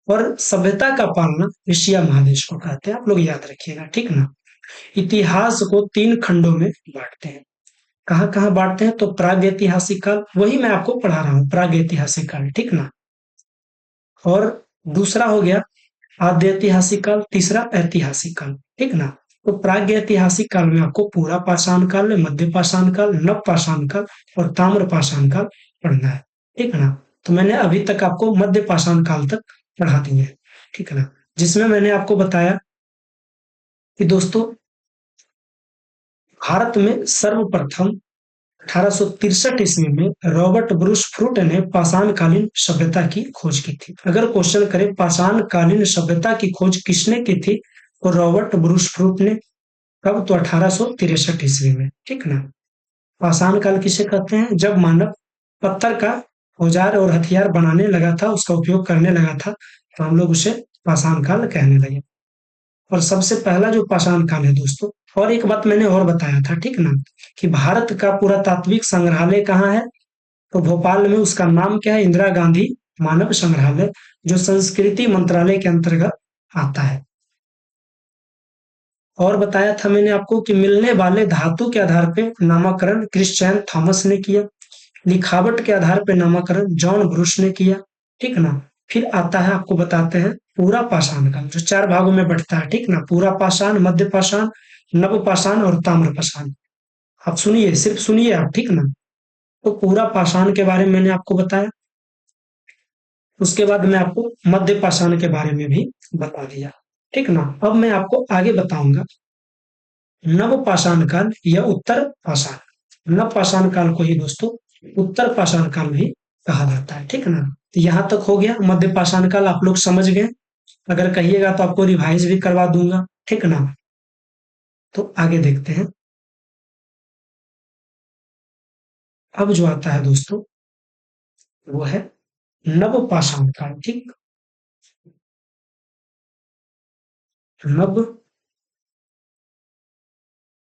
और सभ्यता का पालना एशिया महादेश को कहते हैं। आप लोग याद रखिएगा, ठीक ना। इतिहास को 3 खंडों में बांटते हैं। कहाँ कहाँ बांटते हैं? तो प्राग ऐतिहासिक काल, वही मैं आपको पढ़ा रहा हूँ, प्राग ऐतिहासिक काल, ठीक ना। और दूसरा हो गया आद्य ऐतिहासिक काल, तीसरा ऐतिहासिक काल, ठीक ना। तो प्राग ऐतिहासिक काल में आपको पूरा पाषाण काल, मध्य पाषाण काल, नव पाषाण काल और ताम्र पाषाण काल पढ़ना है, ठीक है ना। तो मैंने अभी तक आपको मध्य पाषाण काल तक पढ़ा दिए हैं, ठीक है ना, जिसमें मैंने आपको बताया कि दोस्तों भारत में सर्वप्रथम 1863 ईस्वी में रॉबर्ट ब्रूस फ्रूट ने पाषाण कालीन सभ्यता की खोज की थी। अगर क्वेश्चन करें पाषाण कालीन सभ्यता की खोज किसने की थी, तो रॉबर्ट ब्रूस फ्रूट ने। कब? तो 1863 ईस्वी में, ठीक ना। पाषाण काल किसे कहते हैं? जब मानव पत्थर का औजार और हथियार बनाने लगा था, उसका उपयोग करने लगा था, तो हम लोग उसे पाषाण काल कहने लगे। और सबसे पहला जो पाषाण काल है दोस्तों, और एक बात मैंने और बताया था, ठीक ना, कि भारत का पुरातात्विक संग्रहालय कहाँ है, तो भोपाल में। उसका नाम क्या है? इंदिरा गांधी मानव संग्रहालय, जो संस्कृति मंत्रालय के अंतर्गत आता है। और बताया था मैंने आपको कि मिलने वाले धातु के आधार पे नामकरण क्रिश्चियन थॉमस ने किया, लिखावट के आधार पे नामकरण जॉन ब्रूस ने किया, ठीक ना। फिर आता है, आपको बताते हैं पूरा पाषाण काल, जो 4 भागों में बढ़ता है, ठीक ना। पूरा पाषाण, मध्य पाषाण, नव पाषाण और ताम्र पाषाण। आप सुनिए, सिर्फ सुनिए आप, ठीक ना। तो पूरा पाषाण के बारे में मैंने आपको बताया। उसके बाद मैं आपको मध्य पाषाण के बारे में भी बता दिया, ठीक ना। अब मैं आपको आगे बताऊंगा नव पाषाण काल या उत्तर पाषाण। नव पाषाण काल को ही दोस्तों उत्तर पाषाण काल भी कहा जाता है, ठीक ना। तो यहाँ तक हो गया मध्य पाषाण काल, आप लोग समझ गए। अगर कहिएगा तो आपको रिवाइज भी करवा दूंगा, ठीक ना। तो आगे देखते हैं। अब जो आता है दोस्तों वो है नव पाषाण काल, ठीक। नव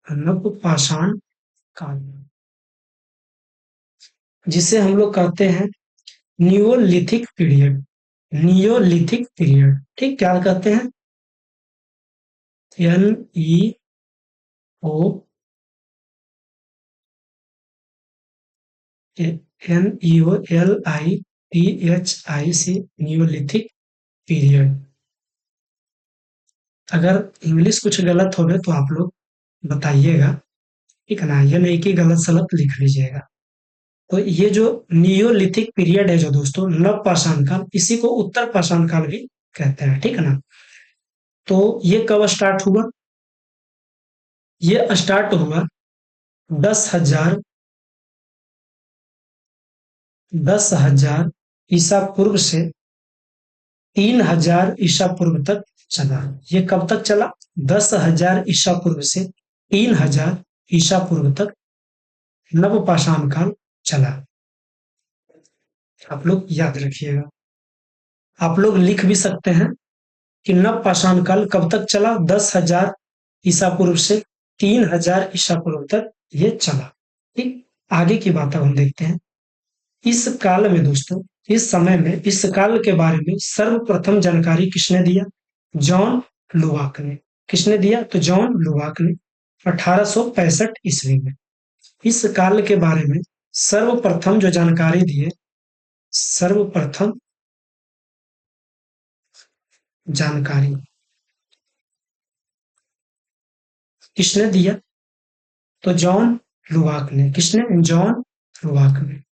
नव पाषाण काल, जिसे हम लोग कहते हैं नियोलिथिक पीरियड। नियोलिथिक पीरियड, ठीक। क्या कहते हैं? NEO NEOLITHIC, Neolithic period. अगर इंग्लिश कुछ गलत हो गए तो आप लोग बताइएगा, ठीक है ना। ये नहीं कि गलत सलत लिख लीजिएगा। तो ये जो नियोलिथिक पीरियड है जो दोस्तों नव पाषाण काल, इसी को उत्तर पाषाण काल भी कहते हैं, ठीक है ना। तो ये कब स्टार्ट हुआ? ये स्टार्ट हुआ 10,000 ईसा पूर्व से 3,000 ईसा पूर्व तक चला। ये कब तक चला? 10,000 ईसा पूर्व से 3,000 ईसा पूर्व तक नव पाषाण काल चला। आप लोग याद रखिएगा। आप लोग लिख भी सकते हैं कि नव पाषाण काल कब तक चला? 10,000 ईसा पूर्व से 3,000 ईसा पूर्व तक ये चला, ठीक। आगे की बात अब हम देखते हैं। इस काल में दोस्तों, इस समय में, इस काल के बारे में सर्वप्रथम जानकारी किसने दिया? जॉन लुवाक ने। किसने दिया? तो जॉन लुवाक ने 1865 ईस्वी में। इस काल के बारे में सर्वप्रथम जो जानकारी दी है, सर्वप्रथम जानकारी किसने दिया? तो जॉन लुवाक ने। किसने? जॉन लुवाक ने।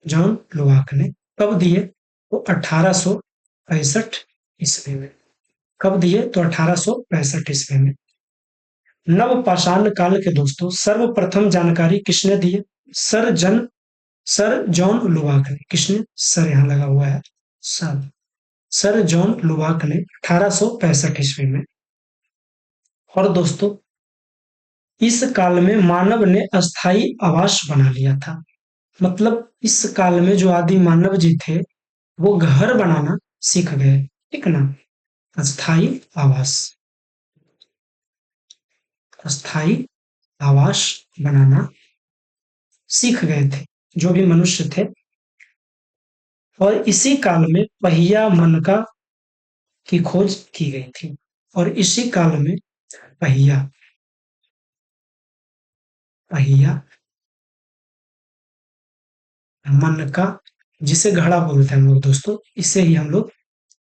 जॉन लुवाक ने कब दिए? तो 1865 ईस्वी में। कब दिए? तो 1865 ईस्वी में। नव पाषाण काल के दोस्तों सर्वप्रथम जानकारी किसने दी? सर जॉन लुबाक ने, किसने, सर यहाँ लगा हुआ है, सर जॉन लुबाक ने 1865 ईस्वी में। और दोस्तों इस काल में मानव ने अस्थाई आवास बना लिया था। मतलब इस काल में जो आदि मानव जी थे वो घर बनाना सीख गए, ठीक ना। अस्थाई आवास, अस्थाई आवास बनाना सीख गए थे जो भी मनुष्य थे। और इसी काल में पहिया मनका की खोज की गई थी। और इसी काल में पहिया पहिया मनका, जिसे घड़ा बोलते हैं हम लोग दोस्तों, इसे ही हम लोग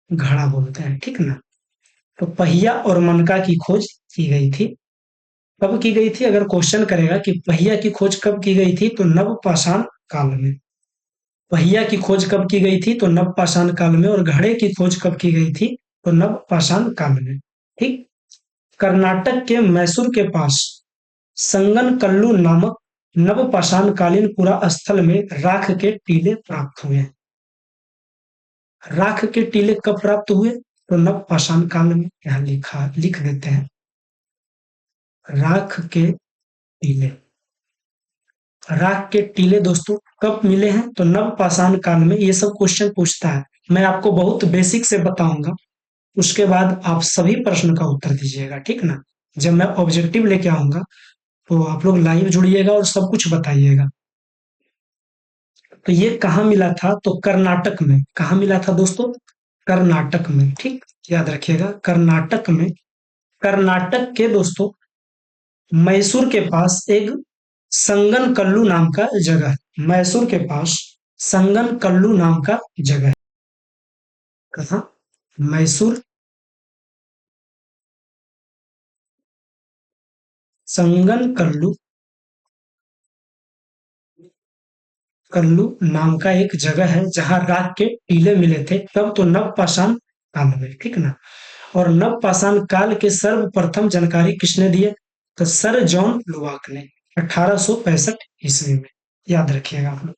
घड़ा बोलते हैं, ठीक ना। तो पहिया और मनका की खोज की गई थी। कब की गई थी, अगर क्वेश्चन करेगा कि पहिया की खोज कब की गई थी, तो नवपाषाण काल में। पहिया की खोज कब की गई थी, तो नवपाषाण काल में। और घड़े की खोज कब की गई थी, तो नवपाषाण काल में, ठीक। कर्नाटक के मैसूर के पास संगनकल्लू नामक नवपाषाण कालीन पुरा स्थल में राख के टीले प्राप्त हुए। राख के टीले कब प्राप्त हुए, तो नवपाषाण काल में। यहाँ लिख देते हैं राख के टीले। राख के टीले दोस्तों कब मिले हैं, तो नवपाषाण काल में। ये सब क्वेश्चन पूछता है, मैं आपको बहुत बेसिक से बताऊंगा, उसके बाद आप सभी प्रश्न का उत्तर दीजिएगा, ठीक ना। जब मैं ऑब्जेक्टिव लेके आऊंगा तो आप लोग लाइव जुड़िएगा और सब कुछ बताइएगा। तो ये कहाँ मिला था, तो कर्नाटक में। कहाँ मिला था दोस्तों, कर्नाटक में, ठीक। याद रखिएगा कर्नाटक में। कर्नाटक के दोस्तों मैसूर के पास एक संगनकल्लू नाम का जगह है। मैसूर के पास संगनकल्लू नाम का जगह है। कहाँ, मैसूर, संगनकल्लू कल्लू नाम का एक जगह है जहां राख के टीले मिले थे। तब तो नवपाषाण काल में, ठीक ना। और नवपाषाण काल के सर्वप्रथम जानकारी किसने दिए, तो सर जॉन लुबाक ने 1865 ईस्वी में। याद रखिएगा आप लोग,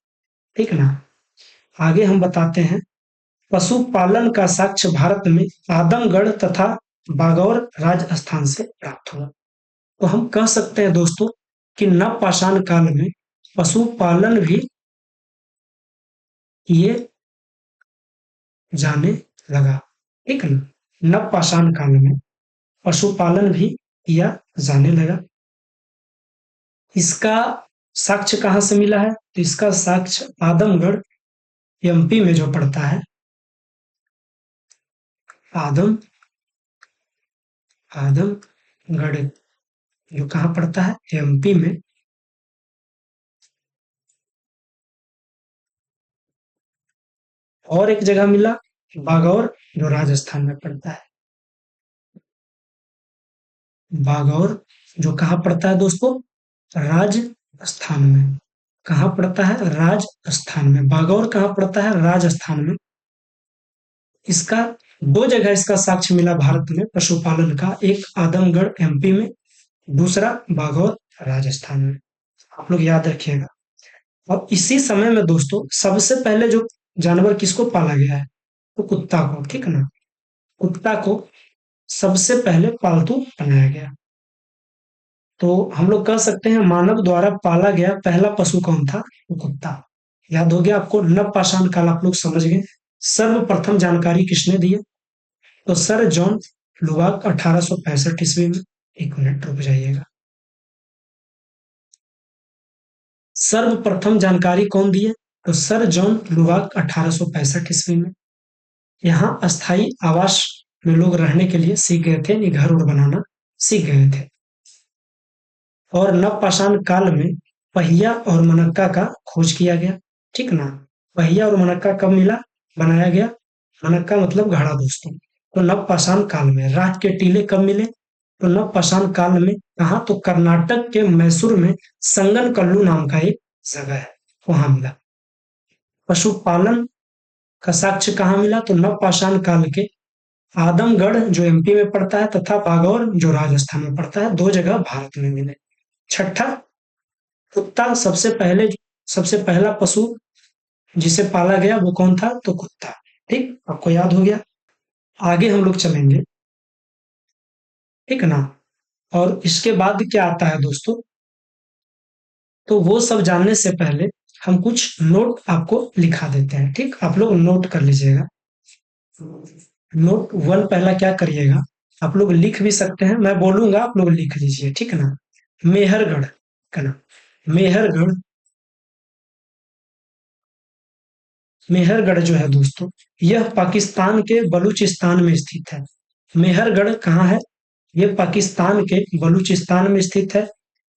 ठीक ना। आगे हम बताते हैं, पशुपालन का साक्ष्य भारत में आदमगढ़ तथा बागौर राजस्थान से प्राप्त हुआ। तो हम कह सकते हैं दोस्तों कि नवपाषाण काल में पशुपालन भी किए जाने लगा, ठीक है। नवपाषाण काल में पशुपालन भी किया जाने लगा। इसका साक्ष्य कहाँ से मिला है, तो इसका साक्ष्य आदमगढ़ एमपी में जो पड़ता है, आदमगढ़ जो कहाँ पड़ता है, एमपी में। और एक जगह मिला बागौर जो राजस्थान में पड़ता है। बागौर जो कहाँ पड़ता है दोस्तों, राजस्थान में। कहाँ पड़ता है, राजस्थान में। बागौर कहाँ पड़ता है, राजस्थान में। इसका दो जगह इसका साक्ष्य मिला भारत में पशुपालन का, एक आदमगढ़ एमपी में, दूसरा बागौर राजस्थान में। आप लोग याद रखिएगा। और इसी समय में दोस्तों सबसे पहले जो जानवर किसको पाला गया है, तो कुत्ता को, ठीक ना। कुत्ता को सबसे पहले पालतू बनाया गया। तो हम लोग कह सकते हैं मानव द्वारा पाला गया पहला पशु कौन था, तो कुत्ता। याद हो गया आपको, नवपाषाण काल आप लोग समझ गए। सर्वप्रथम जानकारी किसने दी है, तो सर जॉन लुबाक 1865 ईस्वी में। एक मिनट रुक जाइएगा। सर्वप्रथम जानकारी कौन दी है, तो सर जॉन लुबाक 1865 ईस्वी में। यहाँ अस्थाई आवास में लोग रहने के लिए सीख गए थे, घर उड़ बनाना सीख गए थे। और नवपाषाण काल में पहिया और मनक्का का खोज किया गया, ठीक ना। पहिया और मनक्का कब मिला, बनाया गया। मनक्का मतलब घड़ा दोस्तों। तो नवपाषाण काल में। राख के टीले कब मिले, तो नवपाषाण काल में। कहा, तो कर्नाटक के मैसूर में संगनकल्लू नाम का एक जगह है, वहां मिला। पशुपालन का साक्ष्य कहाँ मिला, तो नवपाषाण काल के आदमगढ़ जो एमपी में पड़ता है तथा बागौर जो राजस्थान में पड़ता है, दो जगह भारत में मिले। छठा कुत्ता सबसे पहला पशु जिसे पाला गया वो कौन था? तो कुत्ता। ठीक, आपको याद हो गया। आगे हम लोग चलेंगे, ठीक है ना। और इसके बाद क्या आता है दोस्तों, तो वो सब जानने से पहले हम कुछ नोट आपको लिखा देते हैं। ठीक, आप लोग नोट कर लीजिएगा। नोट वन पहला क्या करिएगा, आप लोग लिख भी सकते हैं, मैं बोलूंगा आप लोग लिख लीजिए, ठीक है ना। मेहरगढ़, ठीक है ना। मेहरगढ़, मेहरगढ़ जो है दोस्तों, यह पाकिस्तान के बलूचिस्तान में स्थित है। मेहरगढ़ कहाँ है? ये पाकिस्तान के बलूचिस्तान में स्थित है।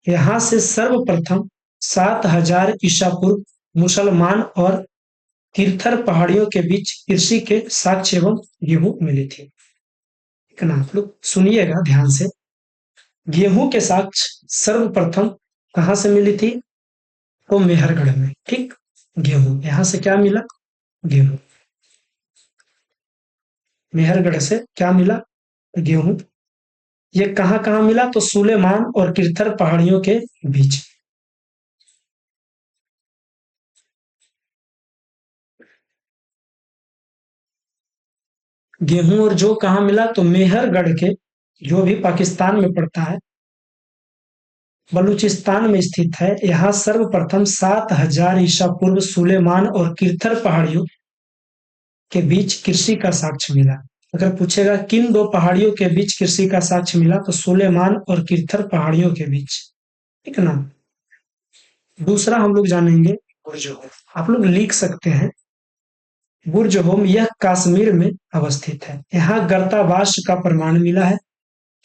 यहाँ से सर्वप्रथम 7000 ईसा पूर्व मुसलमान और किरथर पहाड़ियों के बीच कृषि के साक्ष्य एवं गेहूं मिली थी। ठीक है ना, आप लोग सुनिएगा ध्यान से। गेहूं के साक्ष्य सर्वप्रथम कहाँ से मिली थी? तो मेहरगढ़ में। ठीक, गेहूं यहाँ से क्या मिला? गेहूं। मेहरगढ़ से क्या मिला? गेहूं। ये कहाँ कहाँ मिला? तो सुलेमान और किरथर पहाड़ियों के बीच। गेहूं और जौ कहाँ मिला? तो मेहरगढ़ के, जो भी पाकिस्तान में पड़ता है, बलूचिस्तान में स्थित है। यहाँ सर्वप्रथम 7000 ईसा पूर्व सुलेमान और किरथर पहाड़ियों के बीच कृषि का साक्ष्य मिला। अगर पूछेगा किन दो पहाड़ियों के बीच कृषि का साक्ष्य मिला, तो सुलेमान और किरथर पहाड़ियों के बीच। ठीक है ना। दूसरा हम लोग जानेंगे बुर्ज। आप लोग लिख सकते हैं बुर्ज होम, यह कश्मीर में अवस्थित है। यहाँ गर्तावास का प्रमाण मिला है।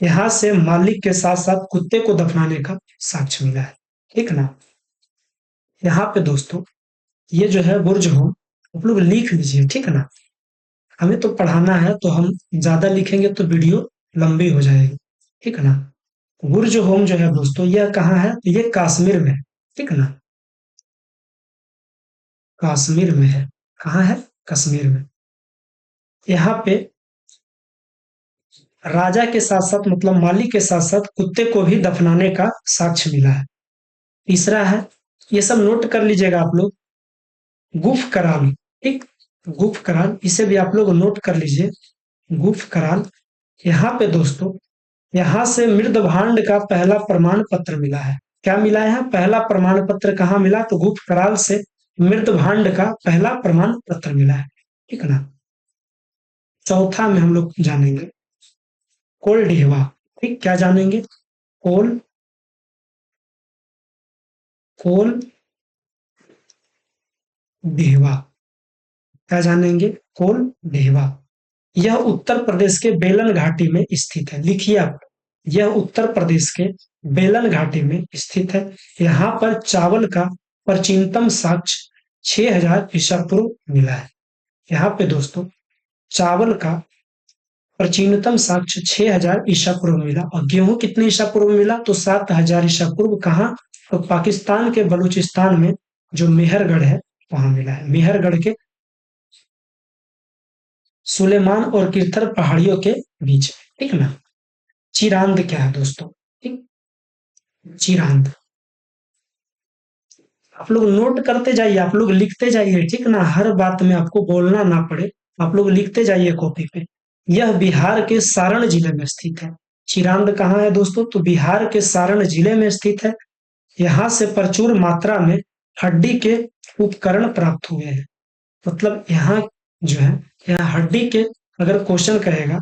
यहाँ से मालिक के साथ साथ कुत्ते को दफनाने का साक्ष्य मिला है। ठीक ना। यहाँ पे दोस्तों ये जो है बुर्ज होम, आप लोग लिख लीजिए, ठीक है ना। हमें तो पढ़ाना है, तो हम ज्यादा लिखेंगे तो वीडियो लंबी हो जाएगी, ठीक है ना। बुर्ज होम जो है दोस्तों, यह कहाँ है? तो ये कश्मीर में है, ठीक है ना। कश्मीर में है। कहाँ है? कश्मीर में। यहाँ पे राजा के साथ साथ, मतलब मालिक के साथ साथ कुत्ते को भी दफनाने का साक्ष्य मिला है। तीसरा है, ये सब नोट कर लीजिएगा आप लोग, गुफ कराल। ठीक, गुफ कराल, इसे भी आप लोग नोट कर लीजिए। गुफ कराल, यहाँ पे दोस्तों, यहाँ से मृद भांड का पहला प्रमाण पत्र मिला है। क्या मिला है? पहला प्रमाण पत्र कहाँ मिला? तो गुफ कराल से मृद भांड का पहला प्रमाण पत्र मिला है, ठीक है ना। चौथा में हम लोग जानेंगे कोल डिहवा। ठीक, क्या जानेंगे? कोल, कोल डिहवा। क्या जानेंगे? कोल डिहवा। यह उत्तर प्रदेश के बेलन घाटी में स्थित है। लिखिए आप, यह उत्तर प्रदेश के बेलन घाटी में स्थित है। यहाँ पर चावल का प्राचीनतम साक्ष्य 6000 ईसा पूर्व मिला है। यहाँ पे दोस्तों चावल का प्राचीनतम साक्ष्य 6000 ईसा पूर्व मिला। और गेहूं कितने ईसा पूर्व मिला? तो 7000 ईसा पूर्व। कहाँ? तो पाकिस्तान के बलूचिस्तान में जो मेहरगढ़ है वहां मिला है। मेहरगढ़ के सुलेमान और किरथर पहाड़ियों के बीच, ठीक है ना। चिरांद क्या है दोस्तों? ठीक, चिरांद। आप लोग नोट करते जाइए, आप लोग लिखते जाइए, ठीक ना। हर बात में आपको बोलना ना पड़े, आप लोग लिखते जाइए कॉपी पे। यह बिहार के सारण जिले में स्थित है। चिरांद कहाँ है दोस्तों? तो बिहार के सारण जिले में स्थित है। यहाँ से प्रचुर मात्रा में हड्डी के उपकरण प्राप्त हुए हैं। मतलब यहाँ जो है, यहाँ हड्डी के, अगर क्वेश्चन कहेगा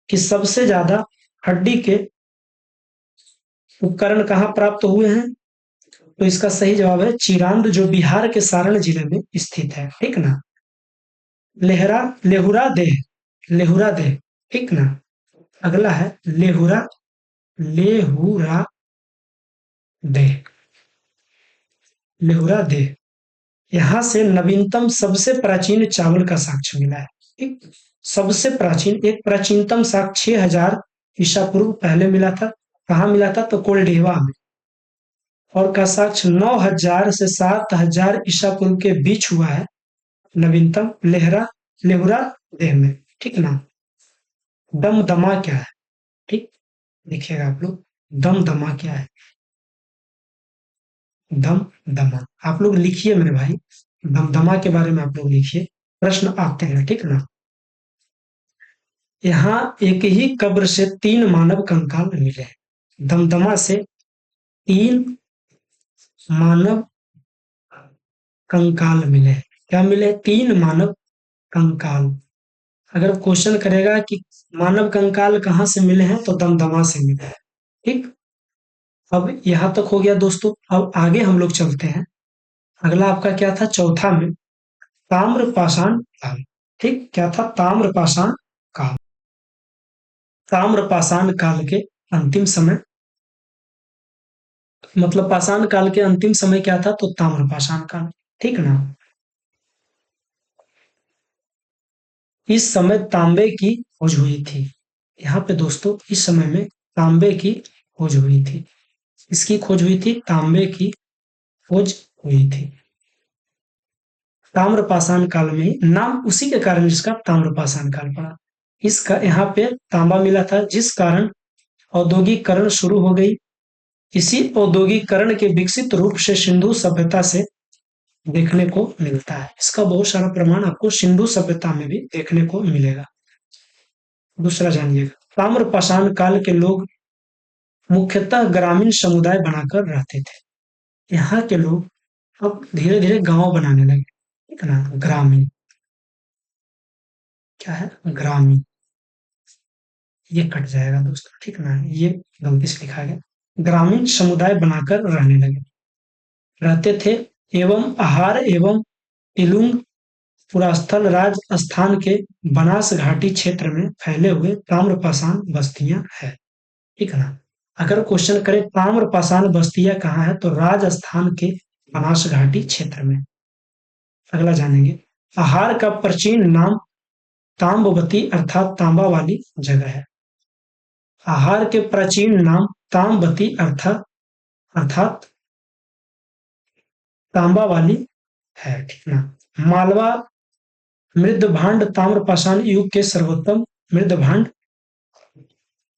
कि सबसे ज्यादा हड्डी के उपकरण कहाँ प्राप्त हुए हैं, तो इसका सही जवाब है चिरांद, जो बिहार के सारण जिले में स्थित है, ठीक ना। लेहरा, लेहुरा देह, लेहुरा देह, ठीक ना। अगला है लेहुरा, लेहुरा देह, लेहुरा देह। यहाँ से नवीनतम सबसे प्राचीन चावल का साक्ष्य मिला है। ठीक, सबसे प्राचीन, एक प्राचीनतम साक्ष्य 6000 ईसा पूर्व पहले मिला था। कहाँ मिला था? तो कोल्डेवा में। और का साक्ष्य 9000 से 7000 ईसा पूर्व के बीच हुआ है, नवीनतम लेहरा, लेहुरा देह में, ठीक ना। दमदमा क्या है? ठीक, देखिएगा आप लोग, दमदमा क्या है? दमदमा। आप लोग लिखिए मेरे भाई, दमदमा के बारे में आप लोग लिखिए, प्रश्न आते हैं, ठीक ना। यहाँ एक ही कब्र से 3 मानव कंकाल मिले हैं। दमदमा से 3 मानव कंकाल मिले हैं। क्या मिले? 3 मानव कंकाल। अगर क्वेश्चन करेगा कि मानव कंकाल कहाँ से मिले हैं, तो दमदमा से मिले हैं, ठीक। अब यहाँ तक हो गया दोस्तों। अब आगे हम लोग चलते हैं। अगला आपका क्या था चौथा में? ताम्र पाषाण काल। ठीक, क्या था? ताम्र पाषाण काल। ताम्र पाषाण काल के अंतिम समय, मतलब पाषाण काल के अंतिम समय क्या था? तो ताम्र पाषाण काल, ठीक ना। इस समय तांबे की खोज हुई थी। यहाँ पे दोस्तों इस समय में तांबे की खोज हुई थी। इसकी खोज हुई थी, तांबे की खोज हुई थी। ताम्रपाषाण काल में नाम उसी के कारण इसका ताम्रपाषाण काल पड़ा। इसका यहाँ पे तांबा मिला था, जिस कारण औद्योगिकरण शुरू हो गई। इसी औद्योगिकरण के विकसित रूप से सिंधु सभ्यता से देखने को मिलता है। इसका बहुत सारा प्रमाण आपको सिंधु सभ्यता में भी देखने को मिलेगा। दूसरा जानिएगा, ताम्रपाषाण काल के लोग मुख्यतः ग्रामीण समुदाय बनाकर रहते थे। यहाँ के लोग अब धीरे धीरे गांव बनाने लगे, ठीक ना। ग्रामीण, क्या है? ग्रामीण। ये कट जाएगा दोस्तों, ठीक ना, ये गलती से लिखा गया। ग्रामीण समुदाय बनाकर रहने लगे, रहते थे। एवं आहार एवं तिलुंग पुरास्थल राजस्थान के बनास घाटी क्षेत्र में फैले हुए ताम्रपाषाण बस्तियां है, ठीक ना। अगर क्वेश्चन करे ताम्रपाषाण बस्तियां कहाँ है, तो राजस्थान के बनास घाटी क्षेत्र में। अगला जानेंगे, आहार का प्राचीन नाम ताम्बवती अर्थात तांबा वाली जगह है। आहार के प्राचीन नाम ताम्बती अर्थात अर्थात तांबा वाली है, ठीक ना। मालवा मृद भांड ताम्रपाषाण युग के सर्वोत्तम मृद भांड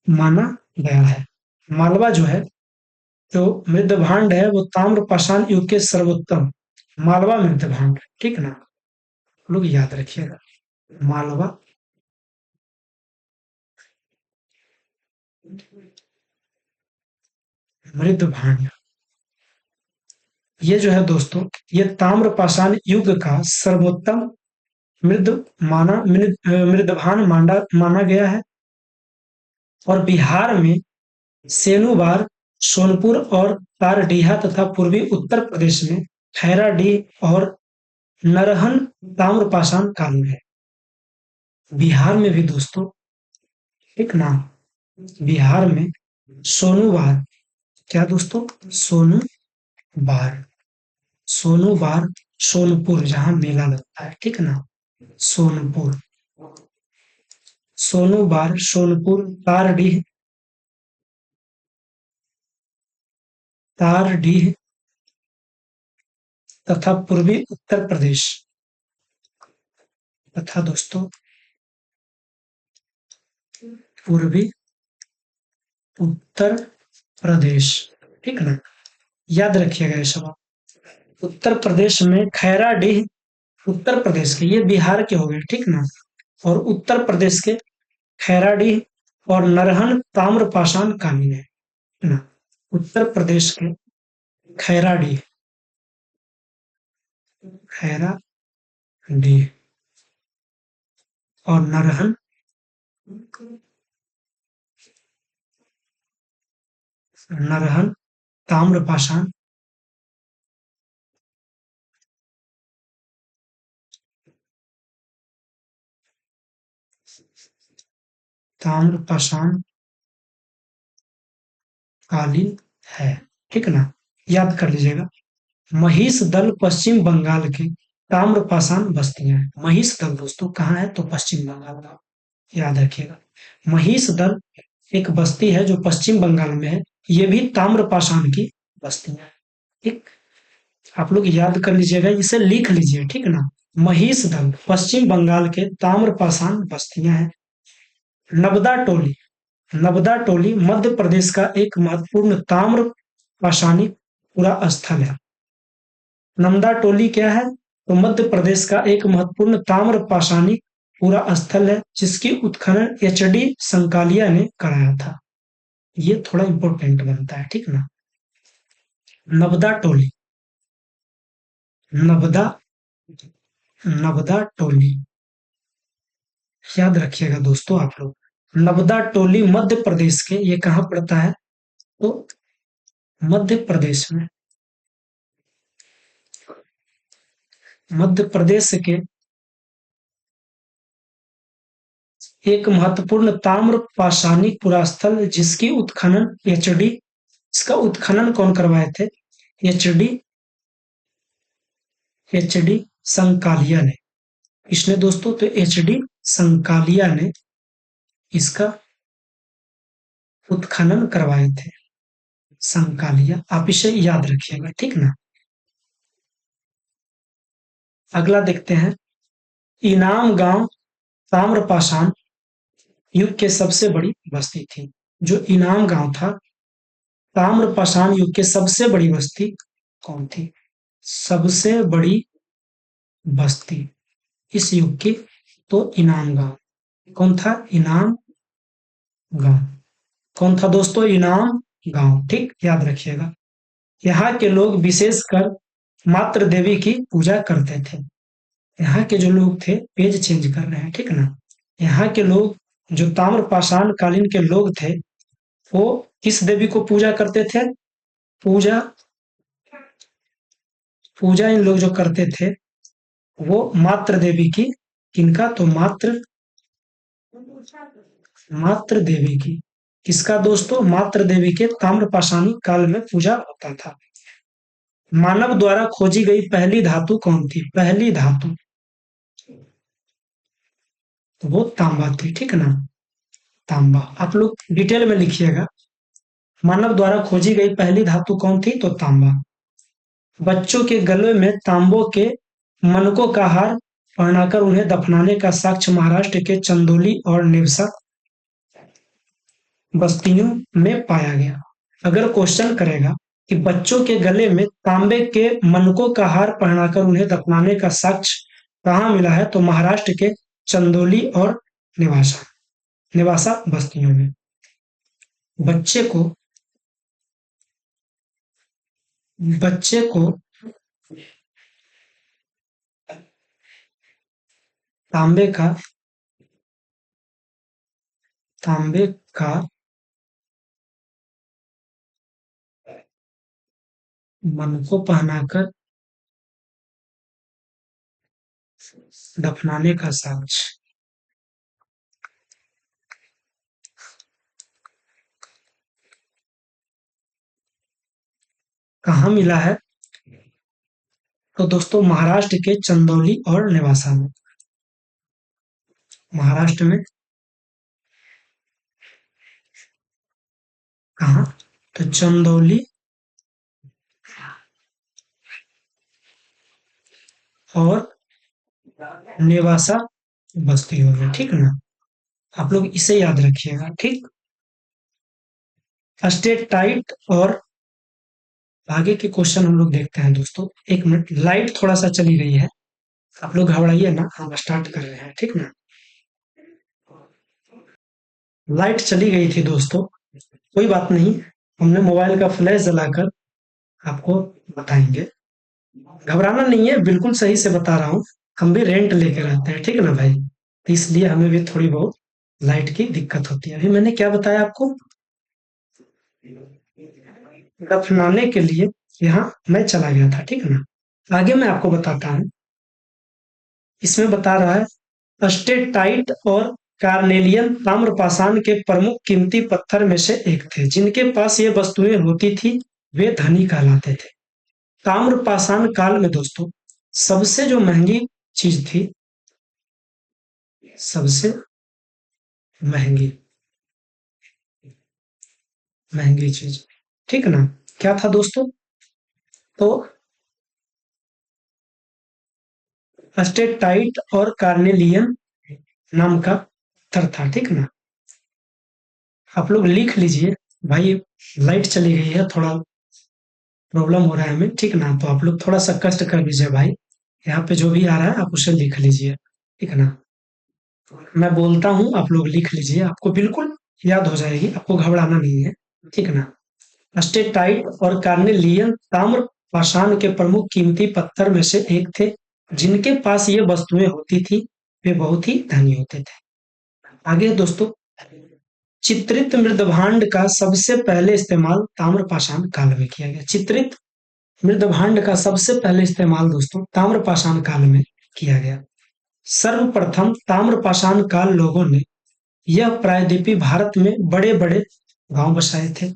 माना गया है। मालवा जो है, जो मृद भांड है, वो ताम्रपाषाण युग के सर्वोत्तम मालवा मृद भांड, ठीक ना। लोग याद रखिएगा, मालवा मृद भांड। ये जो है दोस्तों, ये ताम्रपाषाण युग का सर्वोत्तम मृद मृदभान माना गया है। और बिहार में सेनुवार, सोनपुर और तारडीहा तथा पूर्वी उत्तर प्रदेश में खैराडीह और नरहन ताम्रपाषाण कालीन है। बिहार में भी दोस्तों, ठीक ना, बिहार में सोनूवार, क्या दोस्तों? सोनूवार, सोनूवार, सोनपुर जहां मेला लगता है, ठीक ना, सोनपुर, सोनूवार, सोनपुर, तारडीह, तारडीह तथा पूर्वी उत्तर प्रदेश तथा दोस्तों पूर्वी उत्तर प्रदेश, ठीक ना। याद रखिएगा ये सवाल। उत्तर प्रदेश में खैराडीह, उत्तर प्रदेश के, ये बिहार के हो गए, ठीक ना। और उत्तर प्रदेश के खैराडीह और नरहन ताम्रपाषाण कालीन है ना। उत्तर प्रदेश के खैराडीह, खैराडीह और नरहन नरहन ताम्रपाषाण ताम्रपाषाण कालीन है, ठीक ना। याद कर लीजिएगा। महिष दल पश्चिम बंगाल की ताम्रपाषाण बस्तियां हैं। महिष दल दोस्तों कहाँ है? तो पश्चिम बंगाल का, याद रखिएगा। महिष दल एक बस्ती है जो पश्चिम बंगाल में है। ये भी ताम्रपाषाण की बस्तियां हैं, ठीक। आप लोग याद कर लीजिएगा, इसे लिख लीजिए, ठीक ना। महिष दल पश्चिम बंगाल के ताम्रपाषाण बस्तियां हैं। नबदा टोली, नबदा टोली मध्य प्रदेश का एक महत्वपूर्ण ताम्र पाषाणी पूरा स्थल है। नमदा टोली क्या है? तो मध्य प्रदेश का एक महत्वपूर्ण ताम्र पाषाणी पूरा स्थल है जिसकी उत्खनन एच.डी. संकालिया ने कराया था। ये थोड़ा इंपॉर्टेंट बनता है, ठीक ना। नबदा टोली, नबदा नबदा टोली याद रखिएगा दोस्तों आप लोग। नबदा टोली मध्य प्रदेश के, ये कहाँ पड़ता है? तो मध्य प्रदेश में, मध्य प्रदेश के एक महत्वपूर्ण ताम्र पाषाणी पुरास्थल जिसकी उत्खनन एच.डी. इसका उत्खनन कौन करवाए थे? एच.डी. एच.डी. संकालिया ने। किसने दोस्तों? तो एच.डी. संकालिया ने इसका उत्खनन करवाए थे। संकालिया, आप इसे याद रखिएगा, ठीक ना। अगला देखते हैं। इनाम गांव ताम्रपाषाण युग के सबसे बड़ी बस्ती थी। जो इनाम गांव था, ताम्रपाषाण युग के सबसे बड़ी बस्ती कौन थी? सबसे बड़ी बस्ती इस युग की, तो इनाम गांव। कौन था? इनाम गांव। कौन था दोस्तों? इनाम गांव, ठीक, याद रखिएगा। यहाँ के लोग विशेषकर मात्र देवी की पूजा करते थे। यहाँ के जो लोग थे, पेज चेंज कर रहे हैं, ठीक ना। यहाँ के लोग, जो ताम्रपाषाण कालीन के लोग थे, वो किस देवी को पूजा करते थे? पूजा पूजा इन लोग जो करते थे, वो मात्र देवी की। किनका? तो मात्र मात्र देवी की। किसका दोस्तों? मात्र देवी के ताम्रपाषाणी काल में पूजा होता था। मानव द्वारा खोजी गई पहली धातु कौन थी? पहली धातु, तो वो तांबा थी, ठीक ना। तांबा, आप लोग डिटेल में लिखिएगा। मानव द्वारा खोजी गई पहली धातु कौन थी? तो तांबा। बच्चों के गले में तांबों के मनकों का हार पहनाकर उन्हें दफनाने का साक्ष्य महाराष्ट्र के चंदौली और नेवसा बस्तियों में पाया गया। अगर क्वेश्चन करेगा कि बच्चों के गले में तांबे के मनकों का हार पहनाकर उन्हें दफनाने का साक्ष्य कहाँ मिला है? तो महाराष्ट्र के चंदौली और नेवासा नेवासा बस्तियों में। बच्चे को बच्चे को तांबे का तांबे का मनकों पहनाकर दफनाने का साक्ष्य कहाँ मिला है? तो दोस्तों महाराष्ट्र के चंदौली और नेवासा में। महाराष्ट्र में कहाँ? तो चंदौली और नेवासा बस्तियों में, ठीक ना। आप लोग इसे याद रखिएगा, ठीक। स्टेट टाइट और आगे के क्वेश्चन हम लोग देखते हैं दोस्तों। एक मिनट, लाइट थोड़ा सा चली गई है, आप लोग घबराइए ना, हम स्टार्ट कर रहे हैं, ठीक ना। लाइट चली गई थी दोस्तों, कोई बात नहीं, हमने मोबाइल का फ्लैश जलाकर आपको बताएंगे। घबराना नहीं है, बिल्कुल सही से बता रहा हूँ। हम भी रेंट लेके रहते हैं, ठीक है ना भाई, तो इसलिए हमें भी थोड़ी बहुत लाइट की दिक्कत होती है। अभी मैंने क्या बताया आपको? दफनाने के लिए यहाँ मैं चला गया था, ठीक है ना। आगे मैं आपको बताता हूँ। इसमें बता रहा है स्टेटाइट और कार्नेलियन ताम्रपाषाण के प्रमुख कीमती पत्थर में से एक थे। जिनके पास ये वस्तुएं होती थी वे धनी कहलाते थे। ताम्रपाषाण काल में दोस्तों सबसे जो महंगी चीज थी, सबसे महंगी महंगी चीज, ठीक ना, क्या था दोस्तों? तो स्टेटाइट और कार्नेलियन नाम का पत्थर था, ठीक ना। आप लोग लिख लीजिए भाई, लाइट चली गई है, थोड़ा प्रॉब्लम हो रहा है हमें, ठीक ना। तो आप लोग थोड़ा सा कष्ट कर लीजिए भाई, यहाँ पे जो भी आ रहा है आप उसे लिख लीजिए, ठीक है ना। मैं बोलता हूँ, आप लोग लिख लीजिए, आपको बिल्कुल याद हो जाएगी, आपको घबराना नहीं है, ठीक है ना। स्टेटाइट और कार्नेलियन ताम्र पाषाण के प्रमुख कीमती पत्थर में से एक थे। जिनके पास ये वस्तुएं होती थी वे बहुत ही धनी होते थे। आगे दोस्तों, चित्रित मृदभांड का सबसे पहले इस्तेमाल ताम्रपाषाण काल में किया गया। चित्रित मृदभांड का सबसे पहले इस्तेमाल दोस्तों ताम्रपाषाण काल में किया गया। सर्वप्रथम ताम्रपाषाण काल लोगों ने यह प्रायद्वीपीय भारत में बड़े बड़े गांव बसाए थे।